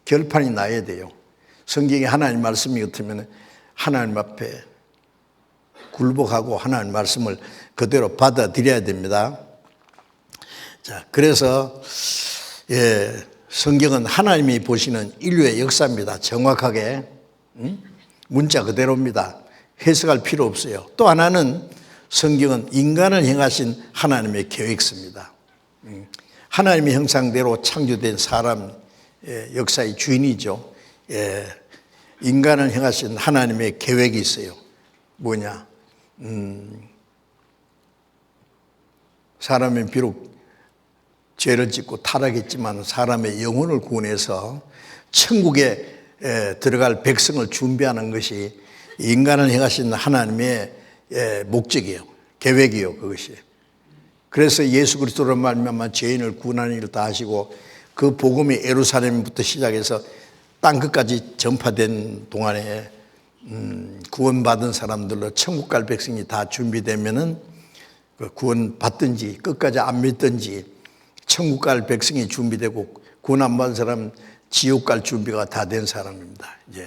Speaker 1: 결판이 나야 돼요. 성경이 하나님 말씀이 같으면 하나님 앞에 굴복하고 하나님 말씀을 그대로 받아들여야 됩니다. 자, 그래서 성경은 하나님이 보시는 인류의 역사입니다. 정확하게 문자 그대로입니다. 해석할 필요 없어요. 또 하나는 성경은 인간을 향하신 하나님의 계획서입니다. 하나님의 형상대로 창조된 사람 역사의 주인이죠. 인간을 향하신 하나님의 계획이 있어요. 뭐냐? 사람은 비록 죄를 짓고 타락했지만 사람의 영혼을 구원해서 천국에 들어갈 백성을 준비하는 것이 인간을 향하신 하나님의 목적이에요. 계획이요, 그것이. 그래서 예수 그리스도로 말미암아 죄인을 구원하는 일을 다 하시고 그 복음이 예루살렘부터 시작해서 땅 끝까지 전파된 동안에 구원받은 사람들로 천국 갈 백성이 다 준비되면은 구원 받든지 끝까지 안 믿든지 천국 갈 백성이 준비되고 구원 안 받은 사람 지옥 갈 준비가 다 된 사람입니다. 이제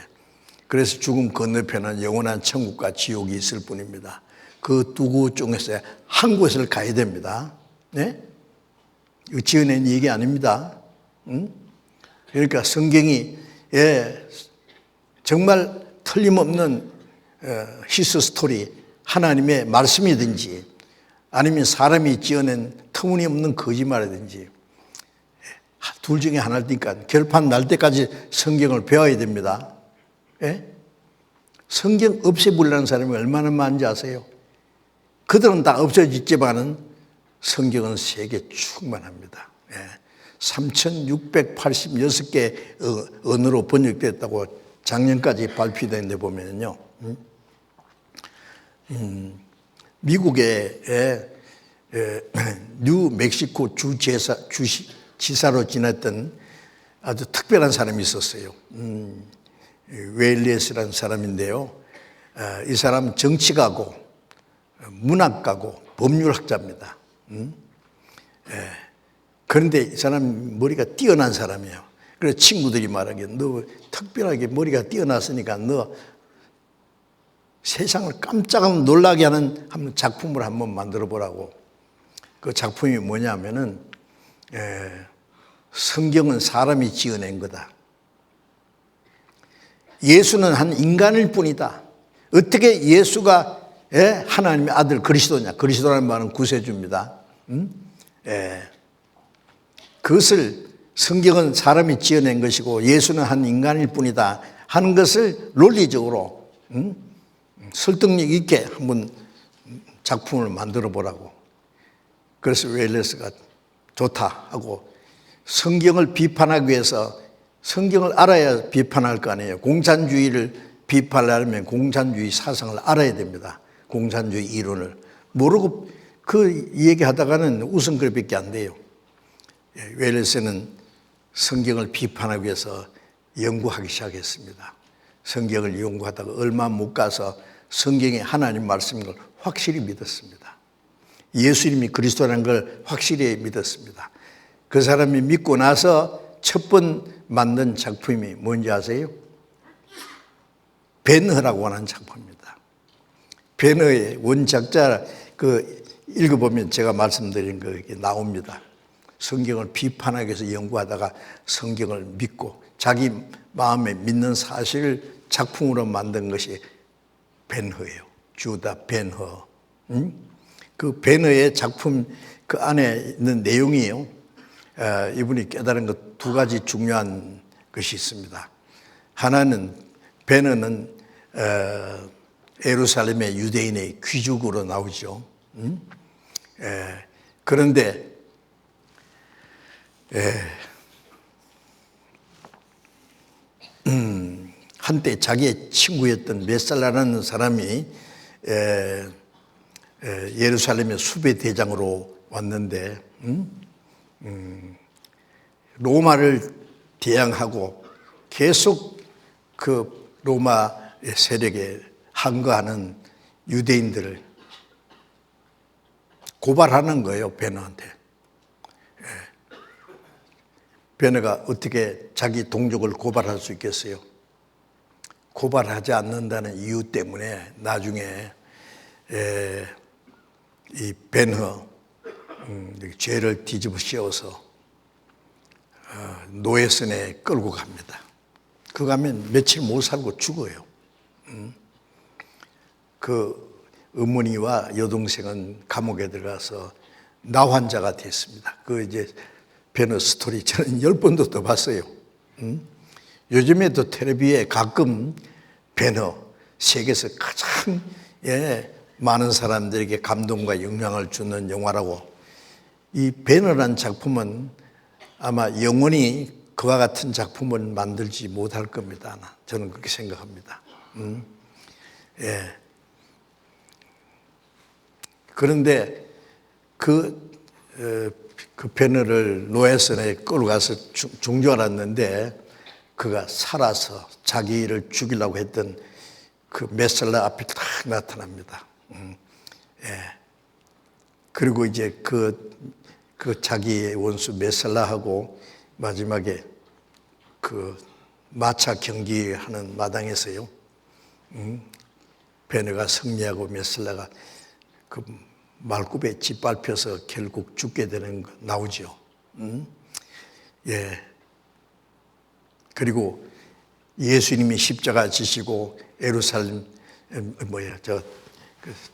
Speaker 1: 그래서 죽음 건너편은 영원한 천국과 지옥이 있을 뿐입니다. 그 두 곳 중에서 한 곳을 가야 됩니다. 네? 이거 지어낸 얘기 아닙니다. 그러니까 성경이 정말 틀림없는 히스 스토리, 하나님의 말씀이든지 아니면 사람이 지어낸 터무니없는 거짓말이든지 둘 중에 하나니까 결판 날 때까지 성경을 배워야 됩니다. 예? 성경 없애버리는 사람이 얼마나 많은지 아세요? 그들은 다 없어졌지만은 성경은 세계 충만합니다. 3,686개 언어로 번역됐다고 작년까지 발표된 데 보면요. 미국의 뉴멕시코 주지사로 지냈던 아주 특별한 사람이 있었어요. 웨일리스라는 사람인데요. 이 사람은 정치가고 문학가고 법률학자입니다. 그런데 이 사람 머리가 뛰어난 사람이에요. 그래서 친구들이 말하기에 너 특별하게 머리가 뛰어났으니까 너 세상을 깜짝 놀라게 하는 작품을 한번 만들어 보라고. 그 작품이 뭐냐면은 성경은 사람이 지어낸 거다. 예수는 한 인간일 뿐이다. 어떻게 예수가 하나님의 아들 그리스도냐. 그리스도라는 말은 구세주입니다. 그것을 성경은 사람이 지어낸 것이고 예수는 한 인간일 뿐이다 하는 것을 논리적으로 설득력 있게 한번 작품을 만들어 보라고. 그래서 웨일리스가 좋다 하고 성경을 비판하기 위해서 성경을 알아야 비판할 거 아니에요. 공산주의를 비판하려면 공산주의 사상을 알아야 됩니다. 공산주의 이론을. 모르고 그 얘기하다가는 웃음거리밖에 안 돼요. 웨일리스는 성경을 비판하기 위해서 연구하기 시작했습니다. 성경을 연구하다가 얼마 못 가서 성경이 하나님 말씀인 걸 확실히 믿었습니다. 예수님이 그리스도라는 걸 확실히 믿었습니다. 그 사람이 믿고 나서 첫 번 만든 작품이 뭔지 아세요? 벤허라고 하는 작품입니다. 벤허의 원작자 읽어보면 제가 말씀드린 거 나옵니다. 성경을 비판하기 위해서 연구하다가 성경을 믿고 자기 마음에 믿는 사실을 작품으로 만든 것이 벤허예요. 주다 벤허. 그 벤허의 작품 그 안에 있는 내용이에요. 이분이 깨달은 것 두 가지 중요한 것이 있습니다. 하나는 벤허는 예루살렘의 유대인의 귀족으로 나오죠. 그런데 한때 자기의 친구였던 메살라라는 사람이 예루살렘의 수배대장으로 왔는데 로마를 대항하고 계속 그 로마 세력에 항거하는 유대인들을 고발하는 거예요, 벤허한테. 벤허가 어떻게 자기 동족을 고발할 수 있겠어요? 고발하지 않는다는 이유 때문에 나중에 이 벤허 죄를 뒤집어 씌워서 노예선에 끌고 갑니다. 그거 가면 며칠 못 살고 죽어요. 그 어머니와 여동생은 감옥에 들어가서 나환자가 됐습니다. 그 이제 벤허 스토리 저는 10번도 더 봤어요. 요즘에도 텔레비에 가끔 벤허 세계에서 가장 많은 사람들에게 감동과 영향을 주는 영화라고. 이 벤허라는 작품은 아마 영원히 그와 같은 작품을 만들지 못할 겁니다. 저는 그렇게 생각합니다. 그런데 그 벤허를 노예선에 끌고 가서 죽는 줄 알았는데 그가 살아서 자기를 죽이려고 했던 그 메살라 앞에 딱 나타납니다. 그리고 이제 그 자기의 원수 메살라하고 마지막에 그 마차 경기하는 마당에서요. 벤허가 승리하고 메살라가 그 말굽에 짓밟혀서 결국 죽게 되는 거 나오죠. 예. 그리고 예수님이 십자가 지시고 예루살렘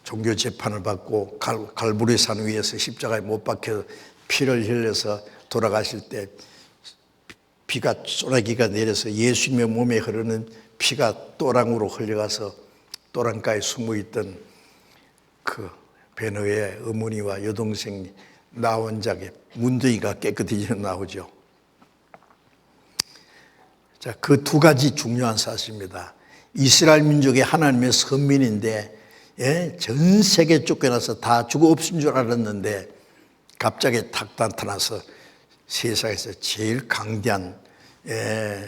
Speaker 1: 종교 재판을 받고 갈보리 산 위에서 십자가에 못 박혀 피를 흘려서 돌아가실 때 비가 소나기가 내려서 예수님의 몸에 흐르는 피가 또랑으로 흘려가서 또랑가에 숨어있던 그 베너의 어머니와 여동생 나원작의 문둥이가 깨끗해지는 나오죠. 자, 그 두 가지 중요한 사실입니다. 이스라엘 민족이 하나님의 선민인데 전 세계 쫓겨나서 다 죽어 없은 줄 알았는데 갑자기 탁 나타나서 세상에서 제일 강대한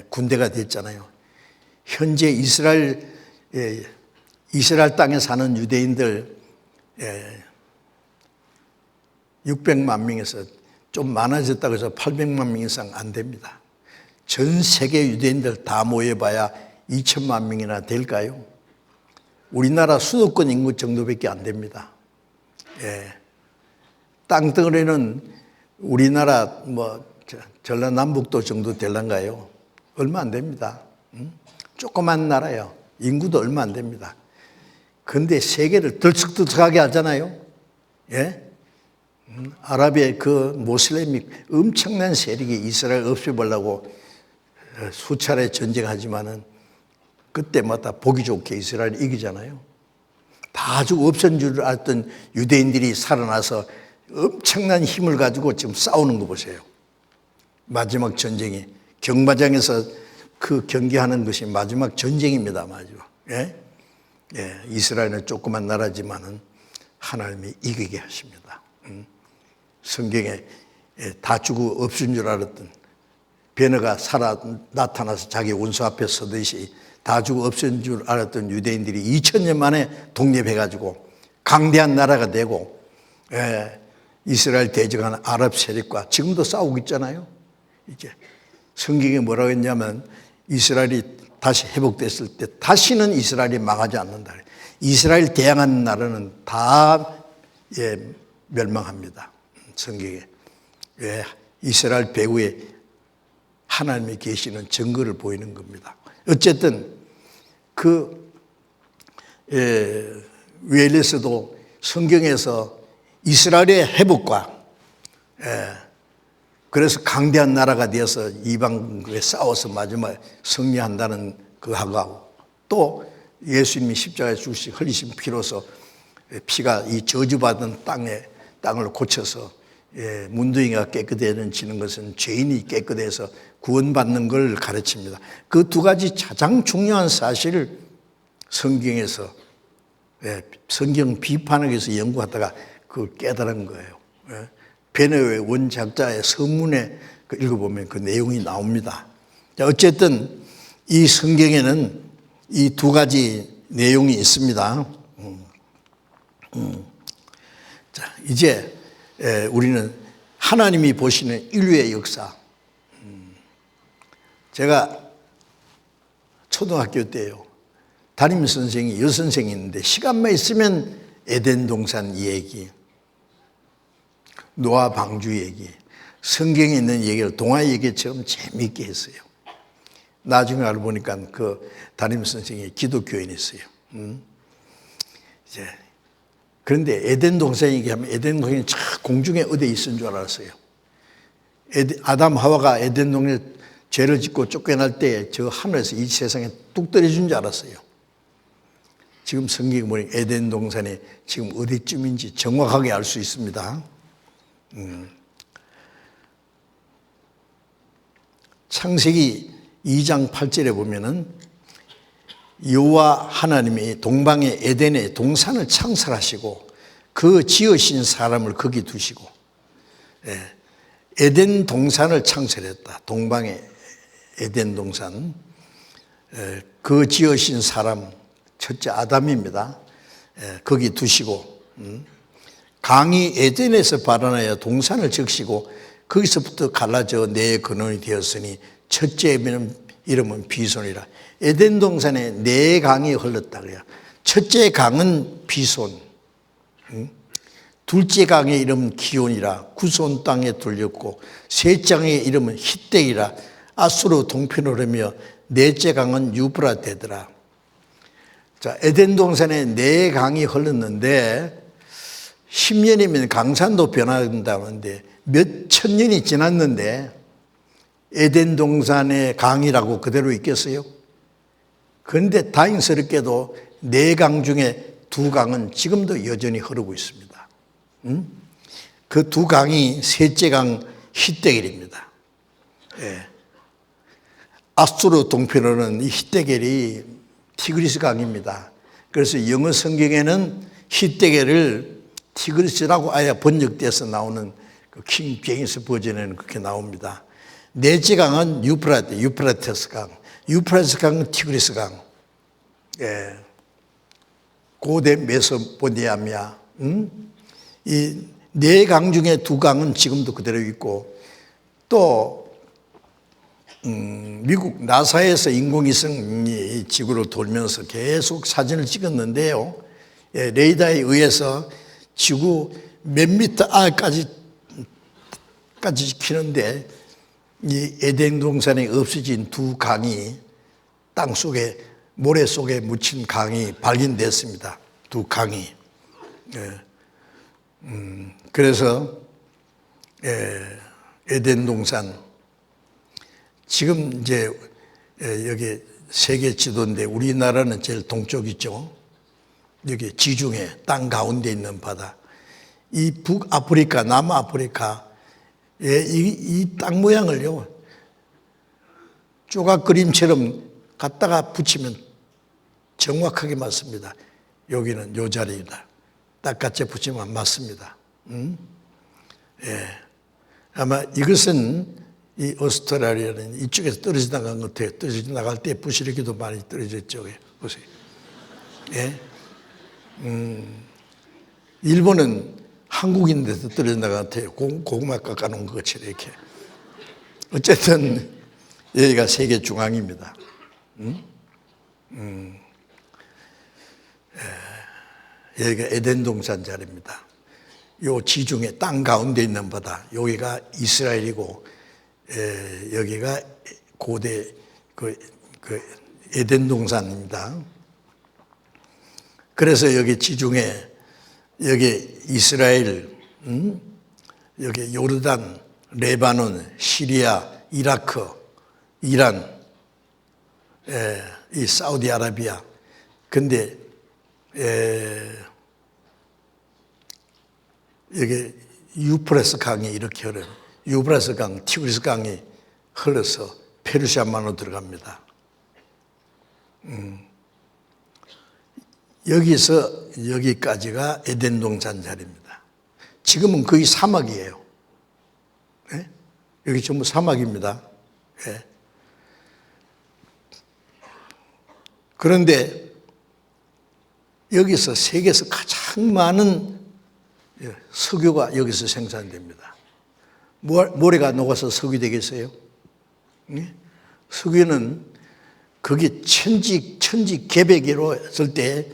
Speaker 1: 군대가 됐잖아요. 현재 이스라엘 땅에 사는 유대인들 600만 명에서 좀 많아졌다고 해서 800만 명 이상 안 됩니다. 전 세계 유대인들 다 모여봐야 2천만 명이나 될까요? 우리나라 수도권 인구 정도밖에 안 됩니다. 땅덩어리는 우리나라 전라남북도 정도 될란가요? 얼마 안 됩니다. 조그만 나라예요. 인구도 얼마 안 됩니다. 그런데 세계를 들썩들썩하게 하잖아요. 아랍의 그 모슬렘이 엄청난 세력이 이스라엘 없애보려고 수차례 전쟁하지만은 그때마다 보기 좋게 이스라엘이 이기잖아요. 다 죽어 없앤 줄 알았던 유대인들이 살아나서 엄청난 힘을 가지고 지금 싸우는 거 보세요. 마지막 전쟁이 경마장에서 그 경기하는 것이 마지막 전쟁입니다. 마지막. 이스라엘은 조그만 나라지만은 하나님이 이기게 하십니다. 성경에 다 죽어 없은 줄 알았던 베너가 살아 나타나서 자기 원수 앞에 서듯이 다 죽어 없은 줄 알았던 유대인들이 2000년 만에 독립해가지고 강대한 나라가 되고 이스라엘 대적하는 아랍 세력과 지금도 싸우고 있잖아요. 이제 성경에 뭐라고 했냐면 이스라엘이 다시 회복됐을 때 다시는 이스라엘이 망하지 않는다. 이스라엘 대항하는 나라는 다 멸망합니다. 성경에. 이스라엘 배후에 하나님이 계시는 증거를 보이는 겁니다. 어쨌든 그 웨일에서도 성경에서 이스라엘의 회복과 그래서 강대한 나라가 되어서 이방에 싸워서 마지막에 승리한다는 그하고 또 예수님이 십자가에 죽으시 흘리신 피로서 피가 이 저주받은 땅을 고쳐서 문둥이가 깨끗해지는 것은 죄인이 깨끗해서 구원받는 걸 가르칩니다. 그 두 가지 가장 중요한 사실을 성경에서 성경 비판을 위해서 연구하다가 그걸 깨달은 거예요. 베너의 원작자의 서문에 읽어보면 그 내용이 나옵니다. 어쨌든 이 성경에는 이 두 가지 내용이 있습니다. 자, 이제 우리는 하나님이 보시는 인류의 역사. 제가 초등학교 때요. 담임 선생이 여선생이 있는데 시간만 있으면 에덴 동산 얘기, 노아 방주 얘기, 성경에 있는 얘기를 동화 얘기처럼 재미있게 했어요. 나중에 알고 보니까 그 담임 선생이 기독교인이었어요. 이제 그런데 에덴 동산 얘기하면 에덴 동산이 참 공중에 어디에 있은 줄 알았어요. 아담 하와가 에덴 동산에 죄를 짓고 쫓겨날 때 저 하늘에서 이 세상에 뚝 떨어진 줄 알았어요. 지금 성경에 보니 에덴 동산이 지금 어디쯤인지 정확하게 알 수 있습니다. 창세기 2장 8절에 보면은 여호와 하나님이 동방의 에덴의 동산을 창설하시고 그 지으신 사람을 거기 두시고 에덴 동산을 창설했다. 동방의 에덴 동산 그 지으신 사람 첫째 아담입니다. 거기 두시고 강이 에덴에서 발원하여 동산을 적시고 거기서부터 갈라져 네 근원이 되었으니 첫째 이름은 비손이라. 에덴 동산에 네 강이 흘렀다 그래요. 첫째 강은 비손. 둘째 강의 이름은 기온이라 구손 땅에 돌렸고 셋째 강의 이름은 히데이라 아수르 동편을 흐르며 넷째 강은 유브라데더라. 자, 에덴 동산에 네 강이 흘렀는데 10년이면 강산도 변화된다는데 몇 천 년이 지났는데 에덴 동산의 강이라고 그대로 있겠어요? 그런데 다행스럽게도 네 강 중에 두 강은 지금도 여전히 흐르고 있습니다. 그 두 강이 셋째 강 히데겔입니다. 예. 아수르 동편으로는 이 히데겔이 티그리스 강입니다. 그래서 영어 성경에는 히데겔을 티그리스라고 아예 번역돼서 나오는 그 킹 제임스 버전에는 그렇게 나옵니다. 넷째 강은 유프라테스 강. 유프라테스 강은 티그리스 강. 예. 고대 메소포타미아. 이 네 강 중에 두 강은 지금도 그대로 있고 또 미국 나사에서 인공위성이 지구를 돌면서 계속 사진을 찍었는데요. 예, 레이더에 의해서 지구 몇 미터 안까지 지키는데 이 에덴 동산에 없어진 두 강이 땅 속에 모래 속에 묻힌 강이 발견됐습니다. 두 강이. 예. 그래서 에덴 동산 지금 이제 여기 세계 지도인데 우리나라는 제일 동쪽이죠. 여기 지중해 땅 가운데 있는 바다. 이 북아프리카, 남아프리카 이 땅 모양을요 조각 그림처럼 갖다가 붙이면 정확하게 맞습니다. 여기는 요 자리이다. 딱같이 붙이면 맞습니다. 예. 아마 이것은 이 오스트라리아는 이쪽에서 떨어져 나간 것 같아요. 떨어져 나갈 때 부스러기도 많이 떨어졌죠. 보세요. 예. 일본은 한국인데서 떨어져 나간 것 같아요. 고구마 깎아놓은 것처럼 이렇게. 어쨌든 여기가 세계 중앙입니다. 여기가 에덴 동산 자리입니다. 요 지중해 땅 가운데 있는 바다. 여기가 이스라엘이고 여기가 고대 그 에덴 동산입니다. 그래서 여기 지중해 여기 이스라엘, 여기 요르단, 레바논, 시리아, 이라크, 이란, 이 사우디아라비아. 근데 여기 유프라스 강이 이렇게 흐르는 유프라스 강, 티그리스 강이 흘러서 페르시아만으로 들어갑니다. 여기서 여기까지가 에덴 동산 자리입니다. 지금은 거의 사막이에요. 네? 여기 전부 사막입니다. 네. 그런데 여기서 세계에서 가장 많은 석유가 여기서 생산됩니다. 모래가 녹아서 석유 되겠어요? 네? 석유는 거기 천지 개배기로 했을 때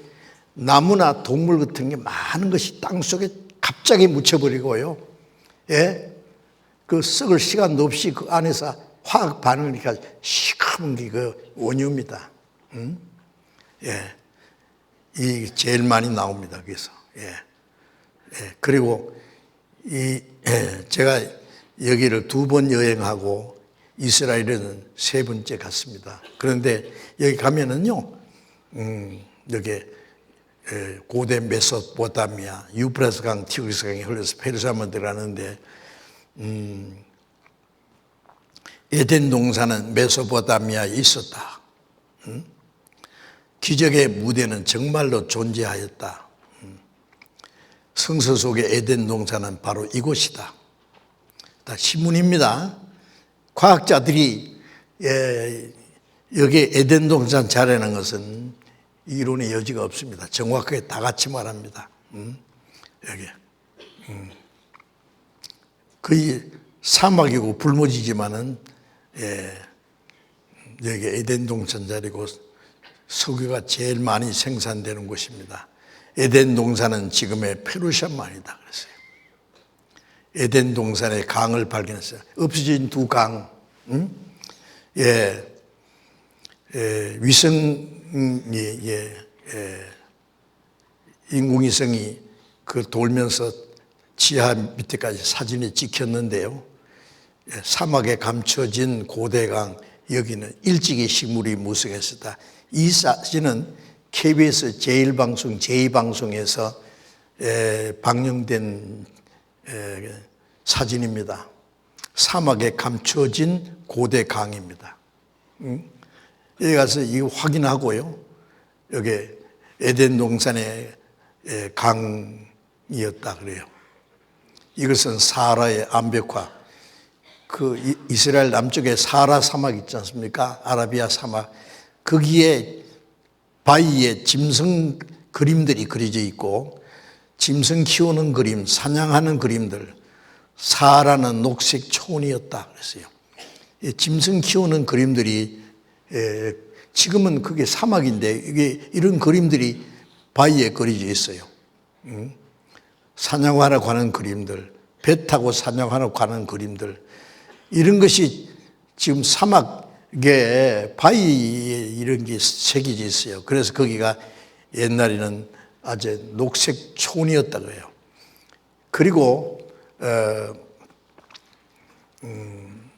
Speaker 1: 나무나 동물 같은 게 많은 것이 땅 속에 갑자기 묻혀버리고요. 예? 그 썩을 시간도 없이 그 안에서 화학 반응이니까 시커먼 게 그 원유입니다. 예. 이 제일 많이 나옵니다. 그래서. 예. 예. 그리고 제가 여기를 2번 여행하고 이스라엘에는 3번째 갔습니다. 그런데 여기 가면은요, 여기 고대 메소포타미아, 유프라스 강, 티그리스 강이 흘러서 페르시아만 들어가는데, 에덴 동산은 메소포타미아에 있었다. 기적의 무대는 정말로 존재하였다. 성서 속의 에덴 동산은 바로 이곳이다. 다 신문입니다. 과학자들이 여기 에덴 동산 자리라는 것은 이론의 여지가 없습니다. 정확하게 다 같이 말합니다. 여기 거의 사막이고 불모지지만은 여기 에덴 동산 자리고 석유가 제일 많이 생산되는 곳입니다. 에덴 동산은 지금의 페르시아만이다 그랬어요. 에덴 동산의 강을 발견했어요. 없어진 두 강, 인공위성이 그 돌면서 지하 밑에까지 사진이 찍혔는데요. 사막에 감춰진 고대강, 여기는 일찍이 식물이 무성했었다. 이 사진은 KBS 제1방송, 제2방송에서 방영된 사진입니다. 사막에 감춰진 고대강입니다. 여기 가서 이거 확인하고요. 여기 에덴 동산의 강이었다 그래요. 이것은 사하라의 암벽화. 그 이스라엘 남쪽에 사하라 사막 있지 않습니까? 아라비아 사막. 거기에 바위에 짐승 그림들이 그려져 있고 짐승 키우는 그림, 사냥하는 그림들. 사하라는 녹색 초원이었다 그랬어요. 짐승 키우는 그림들이 지금은 그게 사막인데 이게 이런 그림들이 바위에 그려져 있어요. 사냥하러 가는 그림들, 배 타고 사냥하러 가는 그림들, 이런 것이 지금 사막에 바위에 이런 게 새겨져 있어요. 그래서 거기가 옛날에는 아주 녹색 초원이었다고 해요. 그리고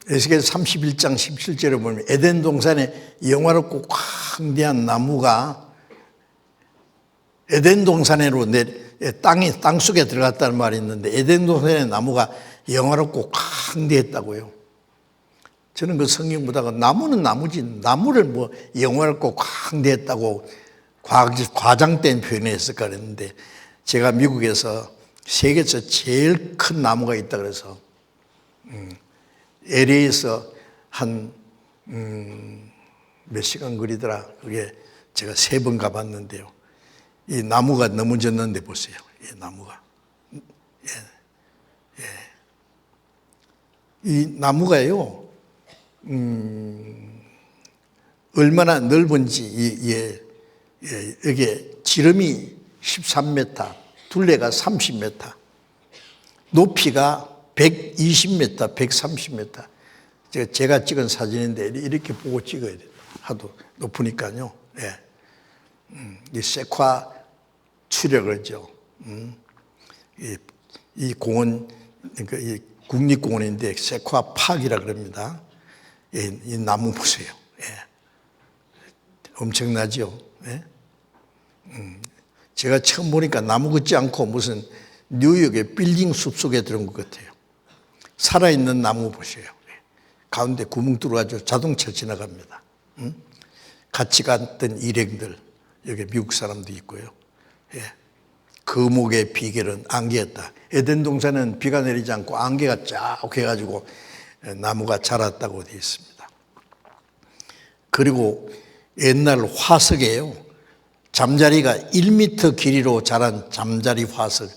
Speaker 1: 에스겔 31장 17절에 보면 에덴 동산에 영화롭고 광대한 나무가 에덴 동산으로 땅 속에 들어갔다는 말이 있는데 에덴 동산의 나무가 영화롭고 광대했다고요. 저는 그 성경 보다가 나무는 나무지 나무를 뭐 영화롭고 광대했다고 과장된 표현을 했을까 그랬는데 제가 미국에서 세계에서 제일 큰 나무가 있다 그래서 LA에서 한 몇 시간 거리더라. 그게 제가 3번 가봤는데요. 이 나무가 넘어졌는데 보세요. 이 나무가. 이 나무가요. 얼마나 넓은지 여기에 지름이 13m, 둘레가 30m, 높이가 120m, 130m. 제가 찍은 사진인데 이렇게 보고 찍어야 돼요. 하도 높으니까요. 이 세콰 추력을죠. 이 공원, 그러니까 이 국립공원인데 세콰 파크이라 그럽니다. 이 나무 보세요. 엄청나죠. 제가 처음 보니까 나무 같지 않고 무슨 뉴욕의 빌딩 숲속에 들어온 것 같아요. 살아있는 나무 보세요. 가운데 구멍 뚫어가지고 자동차 지나갑니다. 같이 갔던 일행들, 여기 미국 사람도 있고요. 거목의 비결은 안개였다. 에덴 동산은 비가 내리지 않고 안개가 쫙 해가지고 나무가 자랐다고 되어 있습니다. 그리고 옛날 화석이에요. 잠자리가 1m 길이로 자란 잠자리 화석.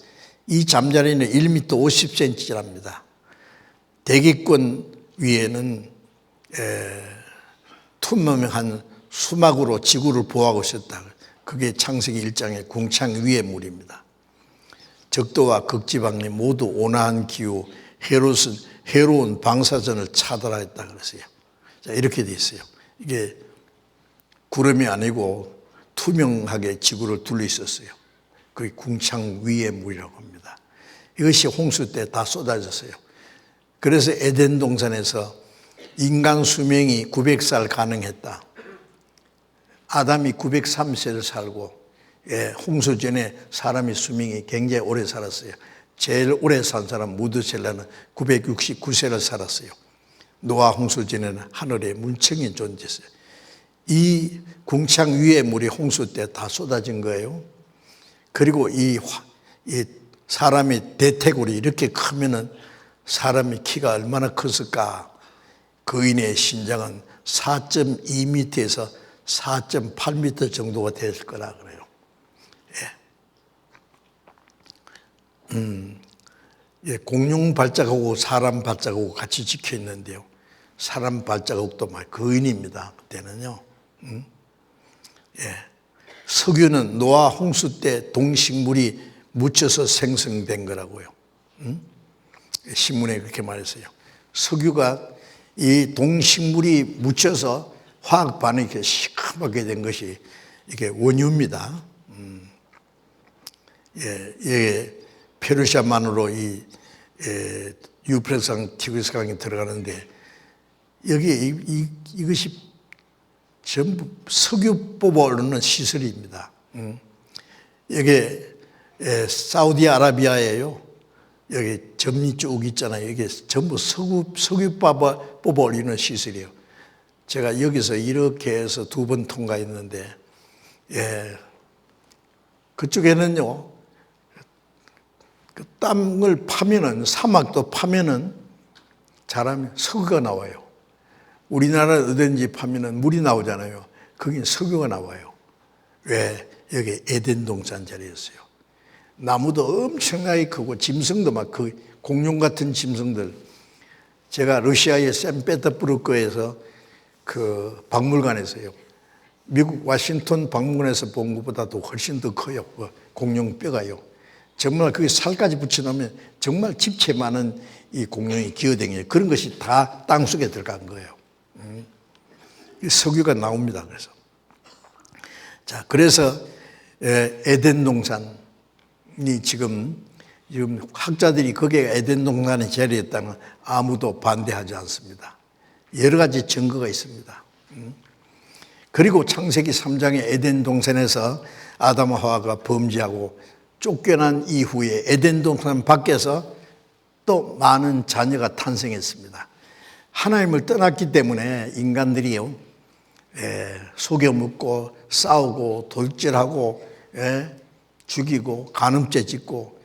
Speaker 1: 이 잠자리는 1m 50cm랍니다. 대기권 위에는 투명한 수막으로 지구를 보호하고 있었다. 그게 창세기 1장의 궁창 위의 물입니다. 적도와 극지방이 모두 온화한 기후, 해로운 방사선을 차단하였다 그랬어요. 자, 이렇게 돼 있어요. 이게 구름이 아니고 투명하게 지구를 둘러 있었어요. 그게 궁창 위의 물이라고 합니다. 이것이 홍수 때 다 쏟아졌어요. 그래서 에덴 동산에서 인간 수명이 900살 가능했다. 아담이 903세를 살고 홍수 전에 사람의 수명이 굉장히 오래 살았어요. 제일 오래 산 사람 무드셀라는 969세를 살았어요. 노아 홍수 전에는 하늘에 문청이 존재했어요. 이 궁창 위의 물이 홍수 때 다 쏟아진 거예요. 그리고 이 사람의 대퇴골이 이렇게 크면은 사람의 키가 얼마나 컸을까? 거인의 신장은 4.2m에서 4.8m 정도가 됐을 거라 그래요. 공룡 발자국하고 사람 발자국하고 같이 찍혀 있는데요. 사람 발자국도 막 거인입니다. 그때는요. 석유는 노아 홍수 때 동식물이 묻혀서 생성된 거라고요. 신문에 그렇게 말했어요. 석유가 이 동식물이 묻혀서 화학 반응이 이렇게 시커멓게 된 것이 이게 원유입니다. 페르시아만으로 이 유프라테스강 티그리스강이 들어가는데 여기에 이것이 전부 석유 뽑아 오르는 시설입니다. 여기 사우디아라비아예요. 여기 점리 쭉 있잖아요. 이게 전부 석유 뽑아 올리는 시설이에요. 제가 여기서 이렇게 해서 2번 통과했는데, 그쪽에는요, 그 땅을 파면은, 사막도 파면은, 잘하면 석유가 나와요. 우리나라 어딘지 파면은 물이 나오잖아요. 거긴 석유가 나와요. 왜? 여기 에덴 동산 자리였어요. 나무도 엄청나게 크고 짐승도 막 그 공룡 같은 짐승들. 제가 러시아의 샌페테르부르크에서 그 박물관에서요. 미국 워싱턴 박물관에서 본 것보다도 훨씬 더 커요. 그 공룡 뼈가요. 정말 거기 살까지 붙여놓으면 정말 집체 많은 이 공룡이 기어다녀요. 그런 것이 다 땅속에 들어간 거예요. 석유가 나옵니다. 그래서. 자, 그래서 에덴 동산이 지금 학자들이 거기에 에덴 동산의 재리였다면 아무도 반대하지 않습니다. 여러 가지 증거가 있습니다. 그리고 창세기 3장의 에덴 동산에서 아담과 하와가 범죄하고 쫓겨난 이후에 에덴 동산 밖에서 또 많은 자녀가 탄생했습니다. 하나님을 떠났기 때문에 인간들이요, 속여먹고 싸우고 돌질하고 죽이고 간음죄 짓고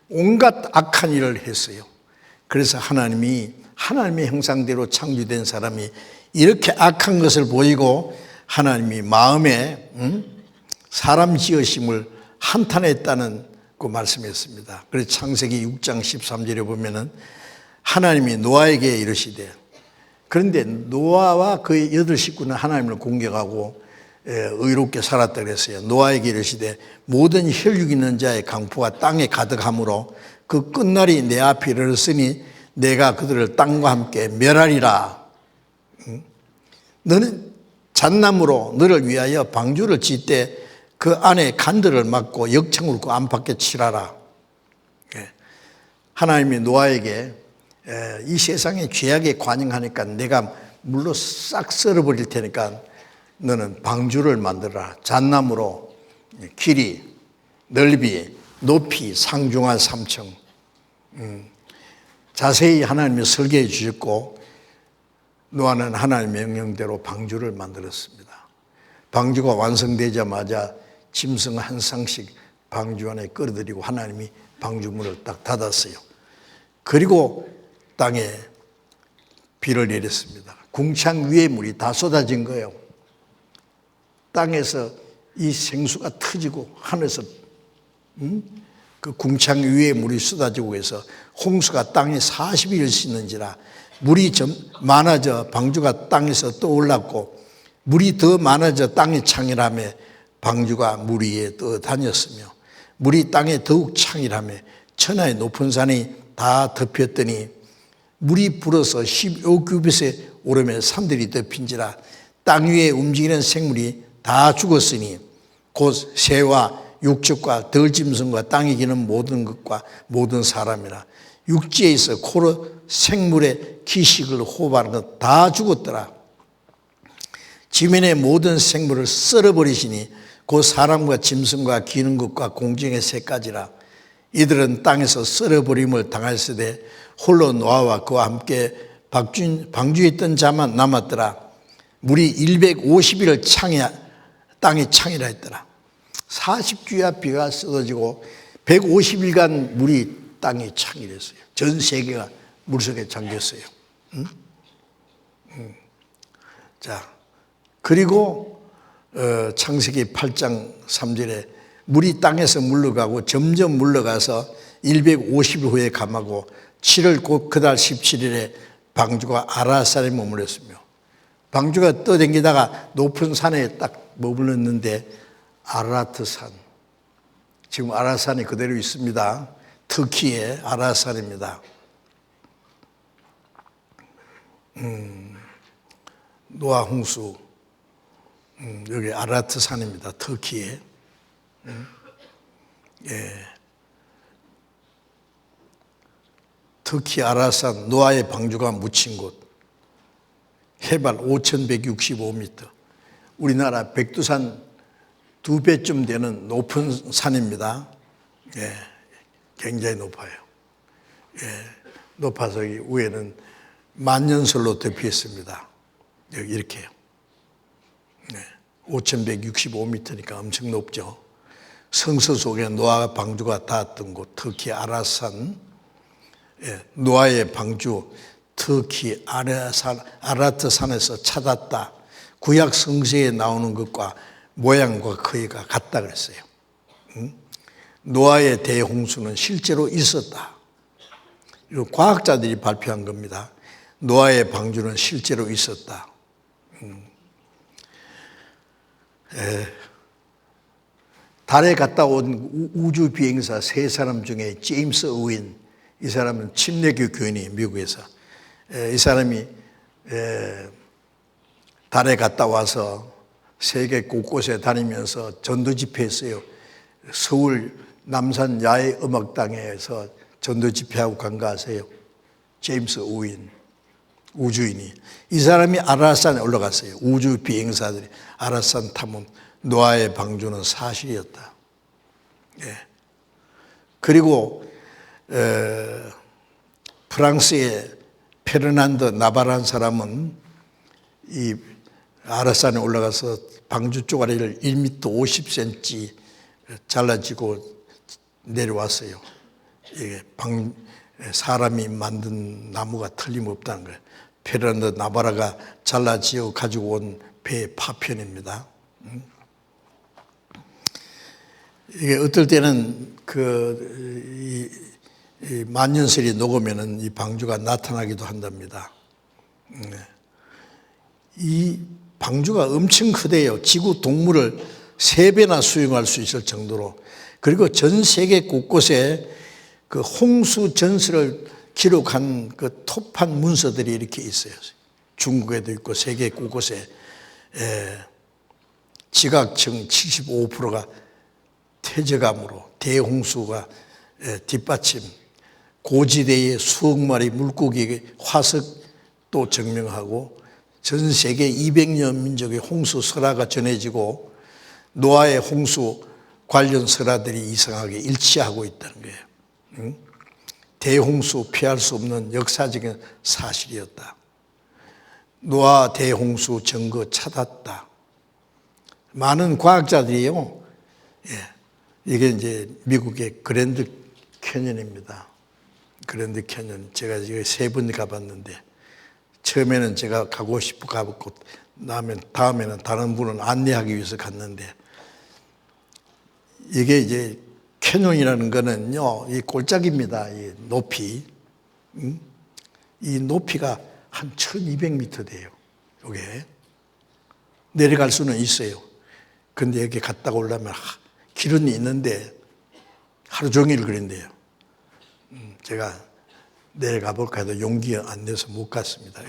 Speaker 1: 온갖 악한 일을 했어요. 그래서 하나님이 하나님의 형상대로 창조된 사람이 이렇게 악한 것을 보이고 하나님이 마음에 사람 지으심을 한탄했다는 그 말씀했습니다. 그래서 창세기 6장 13절에 보면은 하나님이 노아에게 이르시되, 그런데 노아와 그의 8식구는 하나님을 공격하고 의롭게 살았다 그랬어요. 노아에게 이르시되 모든 혈육 있는 자의 강포가 땅에 가득하므로 그 끝날이 내 앞에 이르렀으니 내가 그들을 땅과 함께 멸하리라. 너는 잣나무로 너를 위하여 방주를 짓되 그 안에 간들을 막고 역청으로 그 안팎에 칠하라. 하나님이 노아에게 이 세상의 죄악에 관영하니까 내가 물로 싹 썰어버릴 테니까 너는 방주를 만들어라. 잣나무로 길이, 넓이, 높이 상중한 3층. 자세히 하나님이 설계해 주셨고 노아는 하나님의 명령대로 방주를 만들었습니다. 방주가 완성되자마자 짐승 한 쌍씩 방주 안에 끌어들이고 하나님이 방주문을 딱 닫았어요. 그리고 땅에 비를 내렸습니다. 궁창 위에 물이 다 쏟아진 거예요. 땅에서 이 생수가 터지고 하늘에서 그 궁창 위에 물이 쏟아지고 해서 홍수가 땅에 40일 씻는지라 물이 좀 많아져 방주가 땅에서 떠올랐고 물이 더 많아져 땅에 창이라며 방주가 물 위에 떠다녔으며 물이 땅에 더욱 창이라며 천하의 높은 산이 다 덮였더니 물이 불어서 15규빗에 오르며 산들이 덮인지라 땅 위에 움직이는 생물이 다 죽었으니 곧 새와 육축과 들짐승과 땅에 기는 모든 것과 모든 사람이라 육지에 있어 코로 생물의 기식을 호흡하는 것 다 죽었더라. 지면의 모든 생물을 썰어버리시니 곧 사람과 짐승과 기는 것과 공중의 새까지라. 이들은 땅에서 썰어버림을 당하였으되 홀로 노아와 그와 함께 방주에 있던 자만 남았더라. 물이 150일을 땅이 창이라 했더라. 40주야 비가 쏟아지고 150일간 물이 땅이 창이랬어요. 전 세계가 물속에 잠겼어요. 자, 그리고 창세기 8장 3절에 물이 땅에서 물러가고 점점 물러가서 150일 후에 감하고 7월 곧 그달 17일에 방주가 아라살에 머물렀으며 방주가 떠댕기다가 높은 산에 딱 머물렀는데 아라트산. 지금 아라산이 그대로 있습니다. 터키의 아라산입니다. 노아 홍수. 여기 아라트산입니다. 터키에. 예. 터키 아라산 노아의 방주가 묻힌 곳. 해발 5,165m. 우리나라 백두산 2배쯤 되는 높은 산입니다. 예. 굉장히 높아요. 예. 높아서 위에는 만년설로 덮여 있습니다. 여기 이렇게요. 네. 5,165m니까 엄청 높죠. 성서 속에 노아 방주가 닿았던 곳, 터키 아라산. 예. 노아의 방주, 터키 아라트산에서 찾았다. 구약 성서에 나오는 것과 모양과 크기가 같다 그랬어요. 노아의 대홍수는 실제로 있었다. 이거 과학자들이 발표한 겁니다. 노아의 방주는 실제로 있었다. 달에 갔다 온 우주 비행사 3사람 중에 제임스 어윈, 이 사람은 침례교 교인이 미국에서, 이 사람이 달에 갔다 와서 세계 곳곳에 다니면서 전도 집회했어요. 서울 남산 야외음악당에서 전도 집회하고 간 거 아세요? 제임스 어윈, 우주인이. 이 사람이 아라산에 올라갔어요. 우주 비행사들이 아라산 탐험, 노아의 방주는 사실이었다. 예. 그리고 프랑스의 페르난드 나바라는 사람은 이 아라산에 올라가서 방주 쪼가리를 1m 50cm 잘라지고 내려왔어요. 이게 사람이 만든 나무가 틀림없다는 거예요. 페르난드 나바라가 잘라지어 가지고 온 배의 파편입니다. 이게 어떨 때는 이 만년설이 녹으면은 이 방주가 나타나기도 한답니다. 이 방주가 엄청 크대요. 지구 동물을 3배나 수용할 수 있을 정도로. 그리고 전 세계 곳곳에 그 홍수 전설을 기록한 그 토판 문서들이 이렇게 있어요. 중국에도 있고 세계 곳곳에. 지각층 75%가 퇴적암으로 대홍수가 뒷받침, 고지대의 수억 마리 물고기의 화석도 증명하고 전 세계 200여 민족의 홍수 설화가 전해지고 노아의 홍수 관련 설화들이 이상하게 일치하고 있다는 거예요. 대홍수 피할 수 없는 역사적인 사실이었다. 노아 대홍수 증거 찾았다. 많은 과학자들이요. 이게 이제 미국의 그랜드 캐년입니다. 그랜드 캐년. 제가 이거 3번 가봤는데 처음에는 제가 가고 싶어 가봤고 다음에는 다른 분을 안내하기 위해서 갔는데 이게 이제 캐년이라는 거는요, 이 골짜기입니다. 이 높이. 이 높이가 한 1200m 돼요. 이게. 내려갈 수는 있어요. 근데 여기 갔다가 오려면 길은 있는데 하루 종일 그런데요. 제가 내려가 볼까 해도 용기 안 내서 못 갔습니다.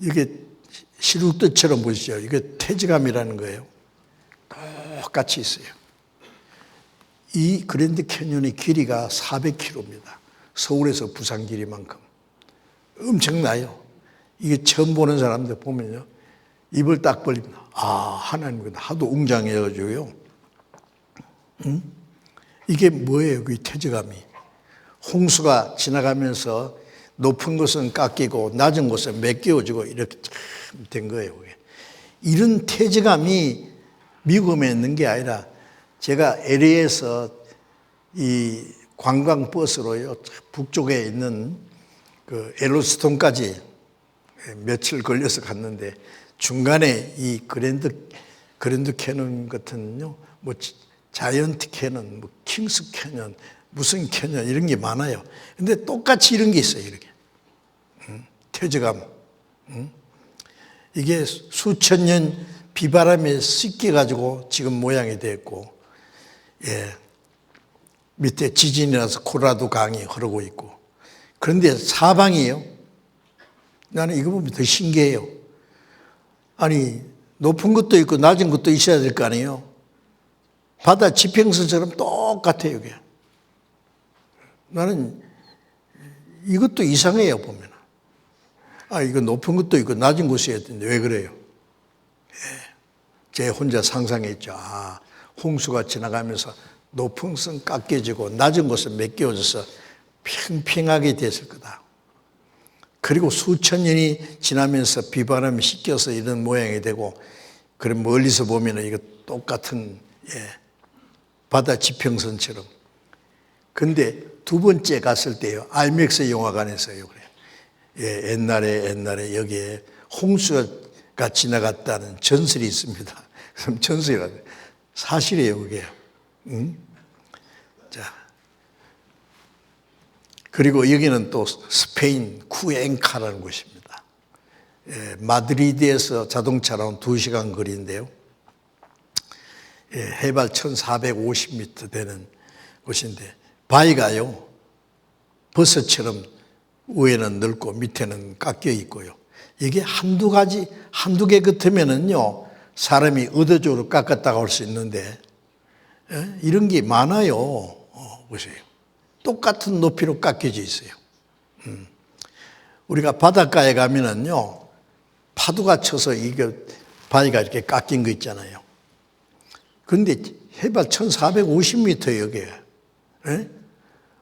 Speaker 1: 이게 시루떡처럼 보시죠. 이게 퇴직암이라는 거예요. 똑같이 있어요. 이 그랜드 캐년의 길이가 400km입니다. 서울에서 부산 길이만큼. 엄청나요. 이게 처음 보는 사람들 보면요. 입을 딱 벌립니다. 하나님 하도 웅장해가지고요. 이게 뭐예요? 그 퇴적암이. 홍수가 지나가면서 높은 곳은 깎이고 낮은 곳은 메껴지고 이렇게 된 거예요. 이런 퇴적암이 미국에 있는 게 아니라 제가 LA에서 이 관광버스로요, 북쪽에 있는 그 엘로스톤까지 며칠 걸려서 갔는데 중간에 이 그랜드 캐년 같은요, 뭐 자이언트 캐년, 뭐 킹스 캐년, 무슨 캐년 이런 게 많아요. 근데 똑같이 이런 게 있어요, 이렇게. 퇴적암. 이게 수천 년 비바람에 씻겨가지고 지금 모양이 됐고, 밑에 지진이 나서 콜로라도 강이 흐르고 있고. 그런데 사방이에요. 나는 이거 보면 더 신기해요. 아니, 높은 것도 있고 낮은 것도 있어야 될 거 아니에요. 바다 지평선처럼 똑같아요, 이게. 나는 이것도 이상해요, 보면. 이거 높은 것도 있고 낮은 곳이어야 되는데 왜 그래요? 제 혼자 상상했죠. 홍수가 지나가면서 높은 곳은 깎여지고 낮은 곳은 메꿔져서 평평하게 됐을 거다. 그리고 수천 년이 지나면서 비바람이 씻겨서 이런 모양이 되고, 그럼 멀리서 보면 이거 똑같은 바다 지평선처럼. 근데 두 번째 갔을 때요, IMAX 영화관에서요, 그래요. 옛날에 여기에 홍수가 지나갔다는 전설이 있습니다. 그럼 전설이라 사실이에요, 그게. 자, 그리고 여기는 또 스페인 쿠엔카라는 곳입니다. 마드리드에서 자동차로 한 2시간 거리인데요. 해발 1450m 되는 곳인데, 바위가요, 버섯처럼 위에는 넓고 밑에는 깎여 있고요. 이게 한두 개 같으면은요, 사람이 의도적으로 깎았다가 올 수 있는데, 이런 게 많아요. 보세요. 똑같은 높이로 깎여져 있어요. 우리가 바닷가에 가면은요, 파도가 쳐서 이게 바위가 이렇게 깎인 거 있잖아요. 그런데 해발 1450m예요, 이게.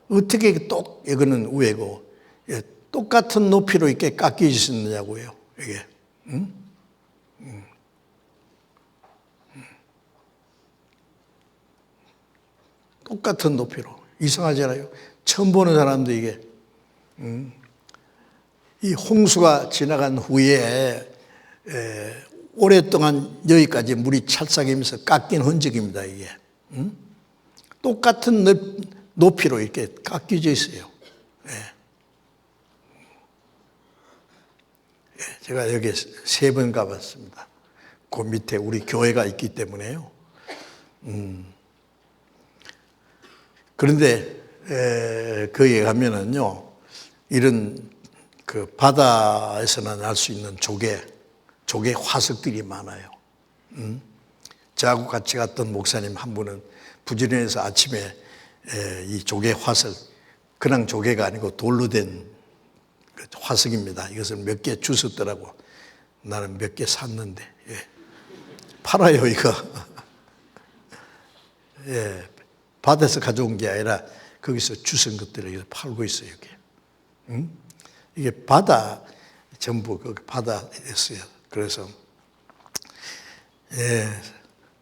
Speaker 1: 어떻게 이거는 우회고, 똑같은 높이로 이렇게 깎여 있었느냐고요, 이게. 똑같은 높이로. 이상하잖아요. 처음 보는 사람도 이게, 이 홍수가 지나간 후에 오랫동안 여기까지 물이 찰싹이면서 깎인 흔적입니다, 이게. 똑같은 높이로 이렇게 깎여져 있어요. 제가 여기 3번 가봤습니다. 그 밑에 우리 교회가 있기 때문에요. 그런데 거기에 가면은요, 이런 그 바다에서나 날 수 있는 조개 화석들이 많아요. 저하고 같이 갔던 목사님 한 분은 부지런해서 아침에 이 조개 화석, 그냥 조개가 아니고 돌로 된 화석입니다. 이것을 몇 개 주셨더라고. 나는 몇 개 샀는데, 팔아요, 이거. 바다에서 가져온 게 아니라 거기서 주신 것들을 팔고 있어요, 이게. 이게 전부 바다였어요. 그래서,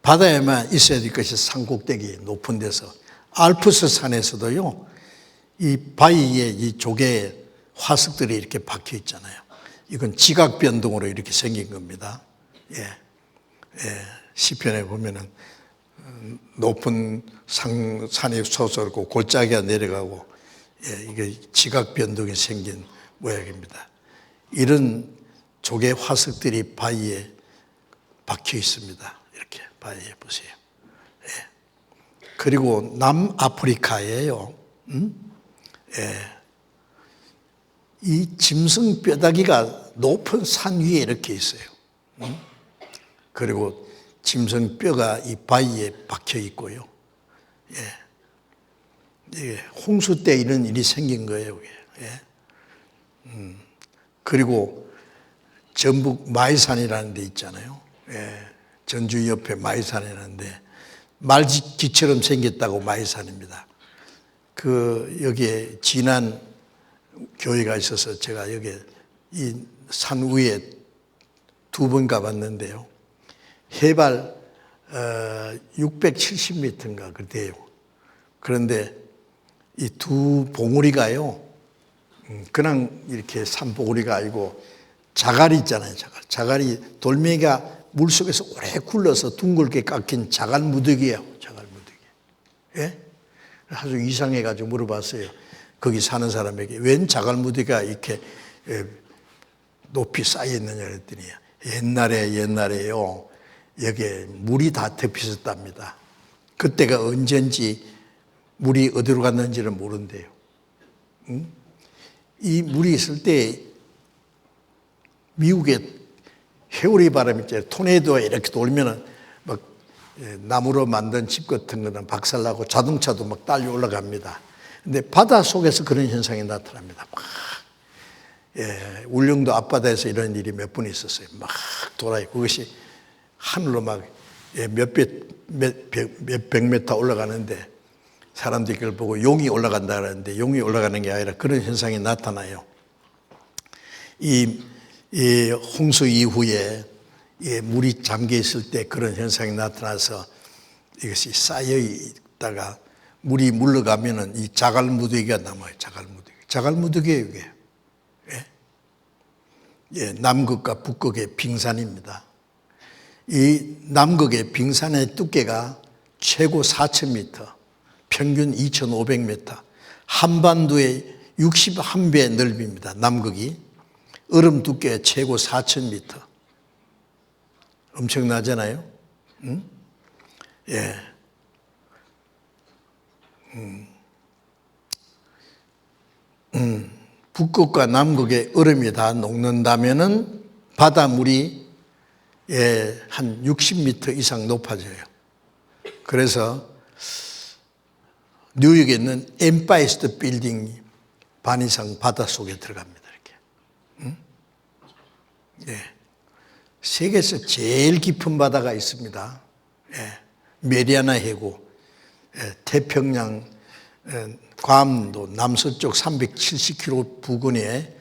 Speaker 1: 바다에만 있어야 될 것이 산꼭대기 높은 데서, 알프스 산에서도요, 이 바위에 이 조개 화석들이 이렇게 박혀 있잖아요. 이건 지각 변동으로 이렇게 생긴 겁니다. 시편에 보면은 높은 산이 솟았고 골짜기가 내려가고, 이게 지각 변동이 생긴 모양입니다. 이런 조개 화석들이 바위에 박혀 있습니다. 이렇게 바위에 보세요. 그리고 남아프리카에요. 이 짐승 뼈다귀가 높은 산 위에 이렇게 있어요. 그리고 짐승 뼈가 이 바위에 박혀 있고요. 홍수 때 이런 일이 생긴 거예요. 그리고 전북 마이산이라는 데 있잖아요. 전주 옆에 마이산이라는 데 말기처럼 생겼다고 마이산입니다. 여기에 진안 교회가 있어서 제가 여기 이 산 위에 2번 가봤는데요. 해발 670m인가 그래요. 그런데 이 두 봉우리가요, 그냥 이렇게 산봉우리가 아니고 자갈이 있잖아요. 자갈이 돌멩이가 물속에서 오래 굴러서 둥글게 깎인 자갈 무더기예요. 자갈 무더기. 아주 이상해가지고 물어봤어요. 거기 사는 사람에게 웬 자갈 무더기가 이렇게 높이 쌓여 있느냐 그랬더니 옛날에요. 여기에 물이 다 덮였었답니다. 그때가 언제인지 물이 어디로 갔는지는 모른대요. 이 물이 있을 때 미국에 회오리 바람이 있잖아요. 토네이도가 이렇게 돌면은 막 나무로 만든 집 같은 거는 박살나고 자동차도 막 딸려 올라갑니다. 근데 바다 속에서 그런 현상이 나타납니다. 막, 울릉도 앞바다에서 이런 일이 몇 번 있었어요. 막 돌아요. 그것이 하늘로 막 몇백 미터 올라가는데 사람들이 그걸 보고 용이 올라간다 그러는데 용이 올라가는 게 아니라 그런 현상이 나타나요. 이 홍수 이후에 물이 잠겨 있을 때 그런 현상이 나타나서 이것이 쌓여 있다가 물이 물러가면은 이 자갈무더기가 남아요. 자갈무더기예요, 이게. 남극과 북극의 빙산입니다. 이 남극의 빙산의 두께가 최고 4,000m, 평균 2,500m, 한반도의 61배 넓입니다. 남극이. 얼음 두께 최고 4,000m. 엄청나잖아요? 응? 예. 북극과 남극의 얼음이 다 녹는다면은 바닷물이 한 60m 이상 높아져요. 그래서 뉴욕에 있는 엠파이어 스테이트 빌딩이 반 이상 바닷속에 들어갑니다. 이렇게. 세계에서 제일 깊은 바다가 있습니다. 메리아나 해구, 태평양 괌도 남서쪽 370km 부근에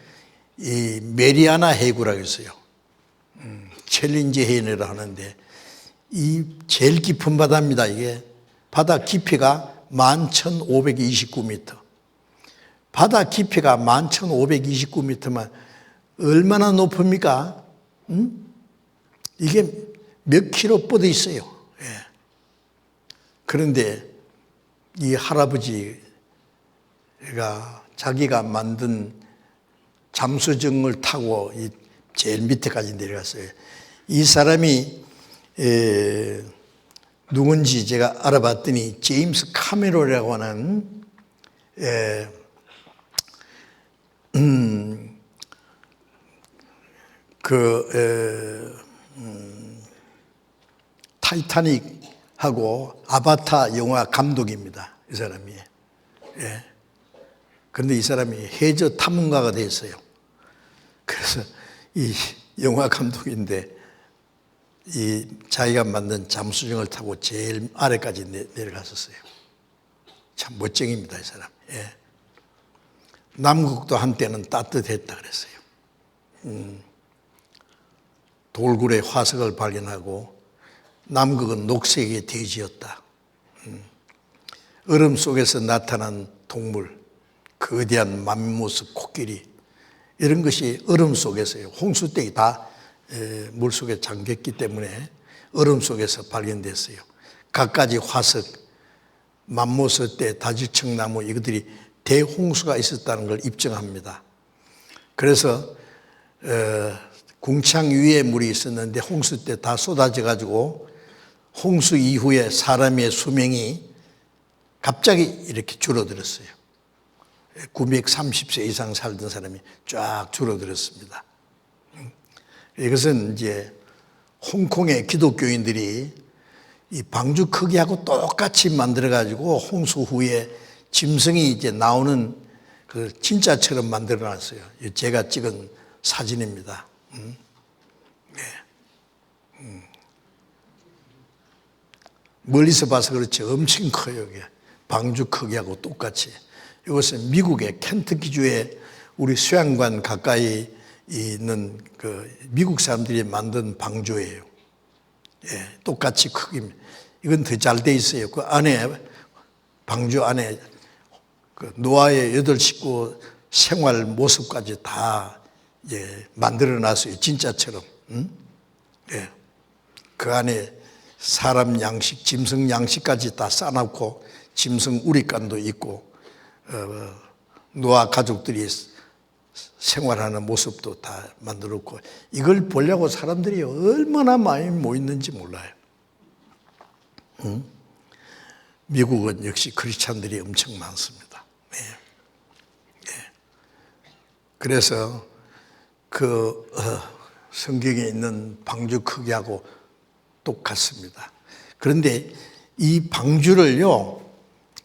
Speaker 1: 이 메리아나 해구라고 있어요. 챌린지 해안이라고 하는데 이 제일 깊은 바다입니다. 이게 바다 깊이가 11,529m. 바다 깊이가 11,529m면 얼마나 높습니까? 이게 몇 킬로 뻗어 있어요. 그런데 이 할아버지가 자기가 만든 잠수정을 타고 제일 밑에까지 내려갔어요. 이 사람이 누군지 제가 알아봤더니 제임스 카메론이라고 하는 타이타닉하고 아바타 영화 감독입니다. 이 사람이. 그런데 이 사람이 해저 탐험가가 됐어요. 그래서 이 영화 감독인데 이 자기가 만든 잠수정을 타고 제일 아래까지 내려갔었어요. 참 멋쟁입니다, 이 사람. 남극도 한때는 따뜻했다 그랬어요. 돌굴의 화석을 발견하고 남극은 녹색의 대지였다. 얼음 속에서 나타난 동물, 거대한 맘모스 코끼리 이런 것이 얼음 속에서요. 홍수땡이 다 물속에 잠겼기 때문에 얼음 속에서 발견됐어요. 갖가지 화석, 맘모스 때 다지청나무 이것들이 대홍수가 있었다는 걸 입증합니다. 그래서 궁창 위에 물이 있었는데 홍수 때 다 쏟아져 가지고 홍수 이후에 사람의 수명이 갑자기 이렇게 줄어들었어요. 930세 이상 살던 사람이 쫙 줄어들었습니다. 이것은 이제 홍콩의 기독교인들이 이 방주 크기하고 똑같이 만들어 가지고 홍수 후에 짐승이 이제 나오는 그 진짜처럼 만들어 놨어요. 제가 찍은 사진입니다. 멀리서 봐서 그렇지 엄청 커요. 이게 방주 크기하고 똑같이. 이것은 미국의 켄터키주에 우리 수양관 가까이 있는 그 미국 사람들이 만든 방주예요. 똑같이 크기입니다. 이건 더 잘 돼 있어요. 그 안에 방주 안에 그 노아의 8식구 생활 모습까지 다 만들어 놨어요. 진짜처럼. 그 안에 사람 양식, 짐승 양식까지 다 싸놓고 짐승 우리간도 있고 노아 가족들이 생활하는 모습도 다 만들었고 이걸 보려고 사람들이 얼마나 많이 모였는지 몰라요. 미국은 역시 크리스찬들이 엄청 많습니다. 네. 네. 그래서 성경에 있는 방주 크기하고 똑같습니다. 그런데 이 방주를요,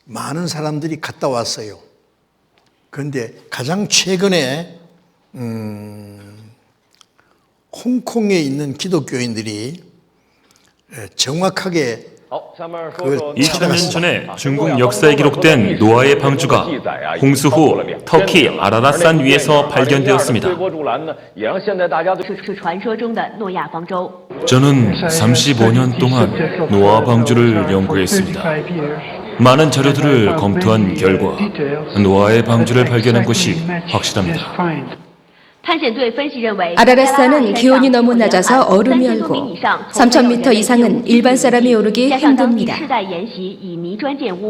Speaker 1: 많은 사람들이 갔다 왔어요. 그런데 가장 최근에 홍콩에 있는 기독교인들이 정확하게
Speaker 2: 2000년 전에 중국 역사에 기록된 노아의 방주가 홍수 후 터키 아라랏산 위에서 발견되었습니다. 저는 35년 동안 노아 방주를 연구했습니다. 많은 자료들을 검토한 결과 노아의 방주를 발견한 것이 확실합니다.
Speaker 3: 아라랏산은 기온이 너무 낮아서 얼음이 얼고 3,000m 이상은 일반 사람이 오르기 힘듭니다.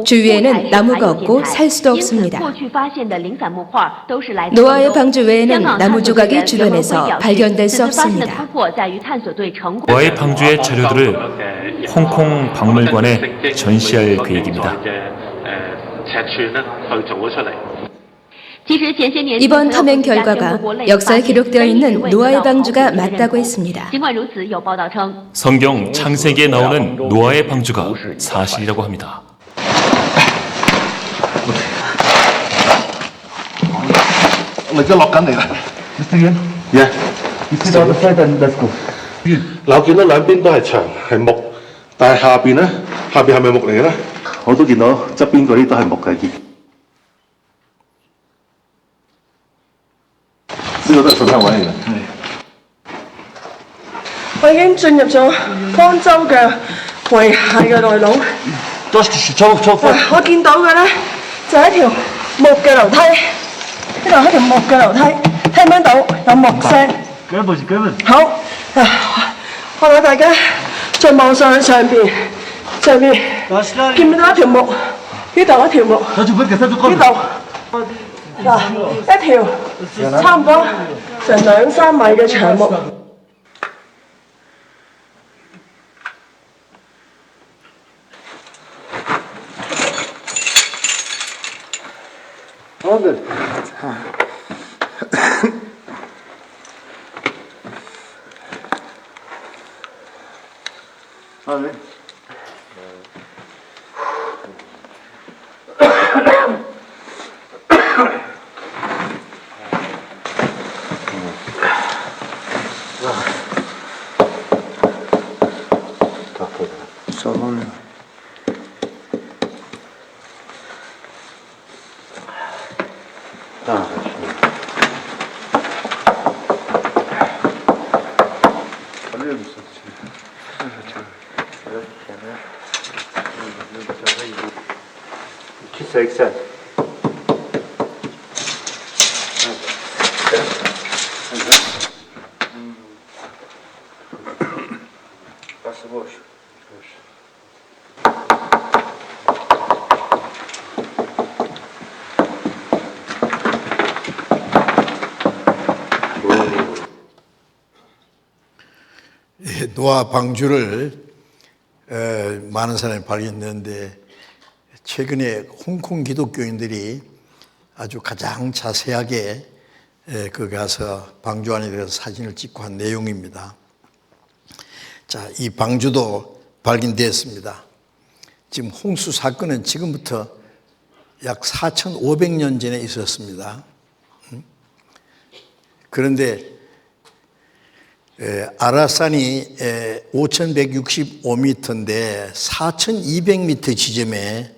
Speaker 3: 주위에는 나무가 없고 살 수도 없습니다. 노아의 방주 외에는 나무 조각이 주변에서 발견될 수 없습니다.
Speaker 2: 노아의 방주의 자료들을 홍콩 박물관에 전시할 계획입니다.
Speaker 3: 이번 탐행 결과가 역사에 기록되어 있는 노아의 방주가 맞다고 했습니다.
Speaker 2: 성경 창세기에 나오는 노아의 방주가 사실이라고 합니다.
Speaker 4: 我已經進入咗方舟嘅遺骸嘅內籠。我見到嘅咧就係一條木嘅樓梯，呢度係一條木嘅樓梯，聽唔聽到有木聲？好，我帶大家再望上去上邊，見唔見到一條木？呢度一條木，呢度。嗱，一條差唔多成2-3米嘅長木。
Speaker 1: 노아 방주를 많은 사람이 발견했는데 최근에 홍콩 기독교인들이 아주 가장 자세하게 거기 가서 방주 안에 들어가서 사진을 찍고 한 내용입니다. 자, 이 방주도 발견되었습니다. 지금 홍수 사건은 지금부터 약 4,500년 전에 있었습니다. 그런데 아라산이 5,165m인데 4,200m 지점에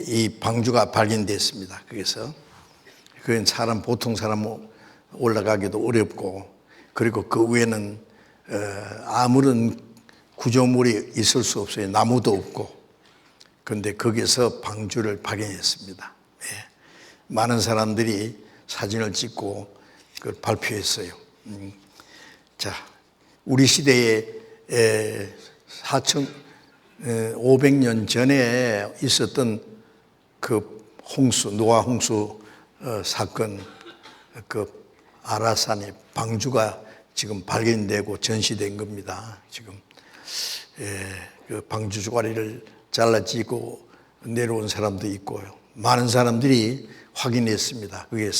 Speaker 1: 이 방주가 발견됐습니다. 그래서 그건 보통 사람 올라가기도 어렵고, 그리고 그 위에는 아무런 구조물이 있을 수 없어요. 나무도 없고. 그런데 거기서 방주를 발견했습니다. 많은 사람들이 사진을 찍고 그걸 발표했어요. 자, 우리 시대에 4,500년 전에 있었던 그 홍수, 노아 홍수 사건, 그 아라산의 방주가 지금 발견되고 전시된 겁니다. 지금 그 방주 조가리를 잘라지고 내려온 사람도 있고요. 많은 사람들이 확인했습니다. 그게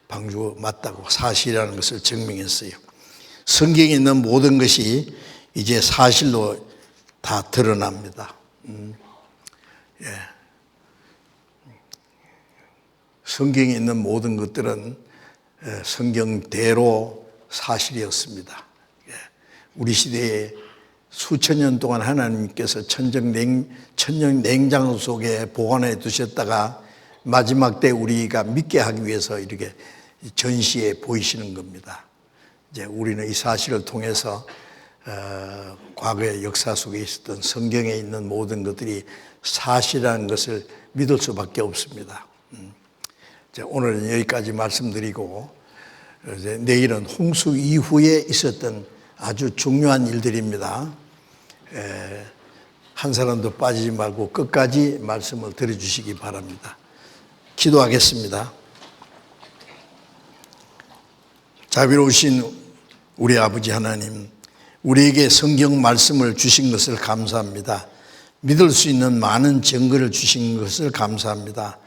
Speaker 1: 방주 맞다고 사실이라는 것을 증명했어요. 성경에 있는 모든 것이 이제 사실로 다 드러납니다. 성경에 있는 모든 것들은 성경대로 사실이었습니다. 우리 시대에 수천 년 동안 하나님께서 천년 냉장 속에 보관해 두셨다가 마지막 때 우리가 믿게 하기 위해서 이렇게 전시해 보이시는 겁니다. 이제 우리는 이 사실을 통해서 과거의 역사 속에 있었던 성경에 있는 모든 것들이 사실이라는 것을 믿을 수밖에 없습니다. 오늘은 여기까지 말씀드리고 이제 내일은 홍수 이후에 있었던 아주 중요한 일들입니다. 한 사람도 빠지지 말고 끝까지 말씀을 들어주시기 바랍니다. 기도하겠습니다. 자비로우신 우리 아버지 하나님, 우리에게 성경 말씀을 주신 것을 감사합니다. 믿을 수 있는 많은 증거를 주신 것을 감사합니다.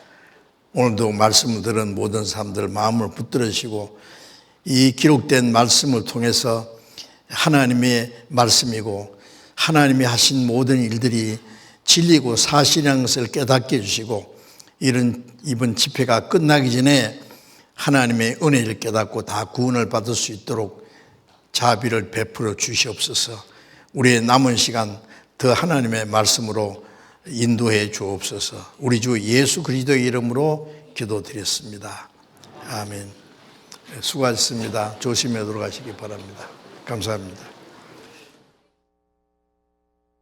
Speaker 1: 오늘도 말씀을 들은 모든 사람들 마음을 붙들으시고 이 기록된 말씀을 통해서 하나님의 말씀이고 하나님이 하신 모든 일들이 진리고 사실이라는 것을 깨닫게 해주시고 이번 집회가 끝나기 전에 하나님의 은혜를 깨닫고 다 구원을 받을 수 있도록 자비를 베풀어 주시옵소서. 우리의 남은 시간 더 하나님의 말씀으로 인도해 주옵소서. 우리 주 예수 그리스도의 이름으로 기도드렸습니다. 아멘. 수고하셨습니다. 조심히 돌아가시기 바랍니다. 감사합니다.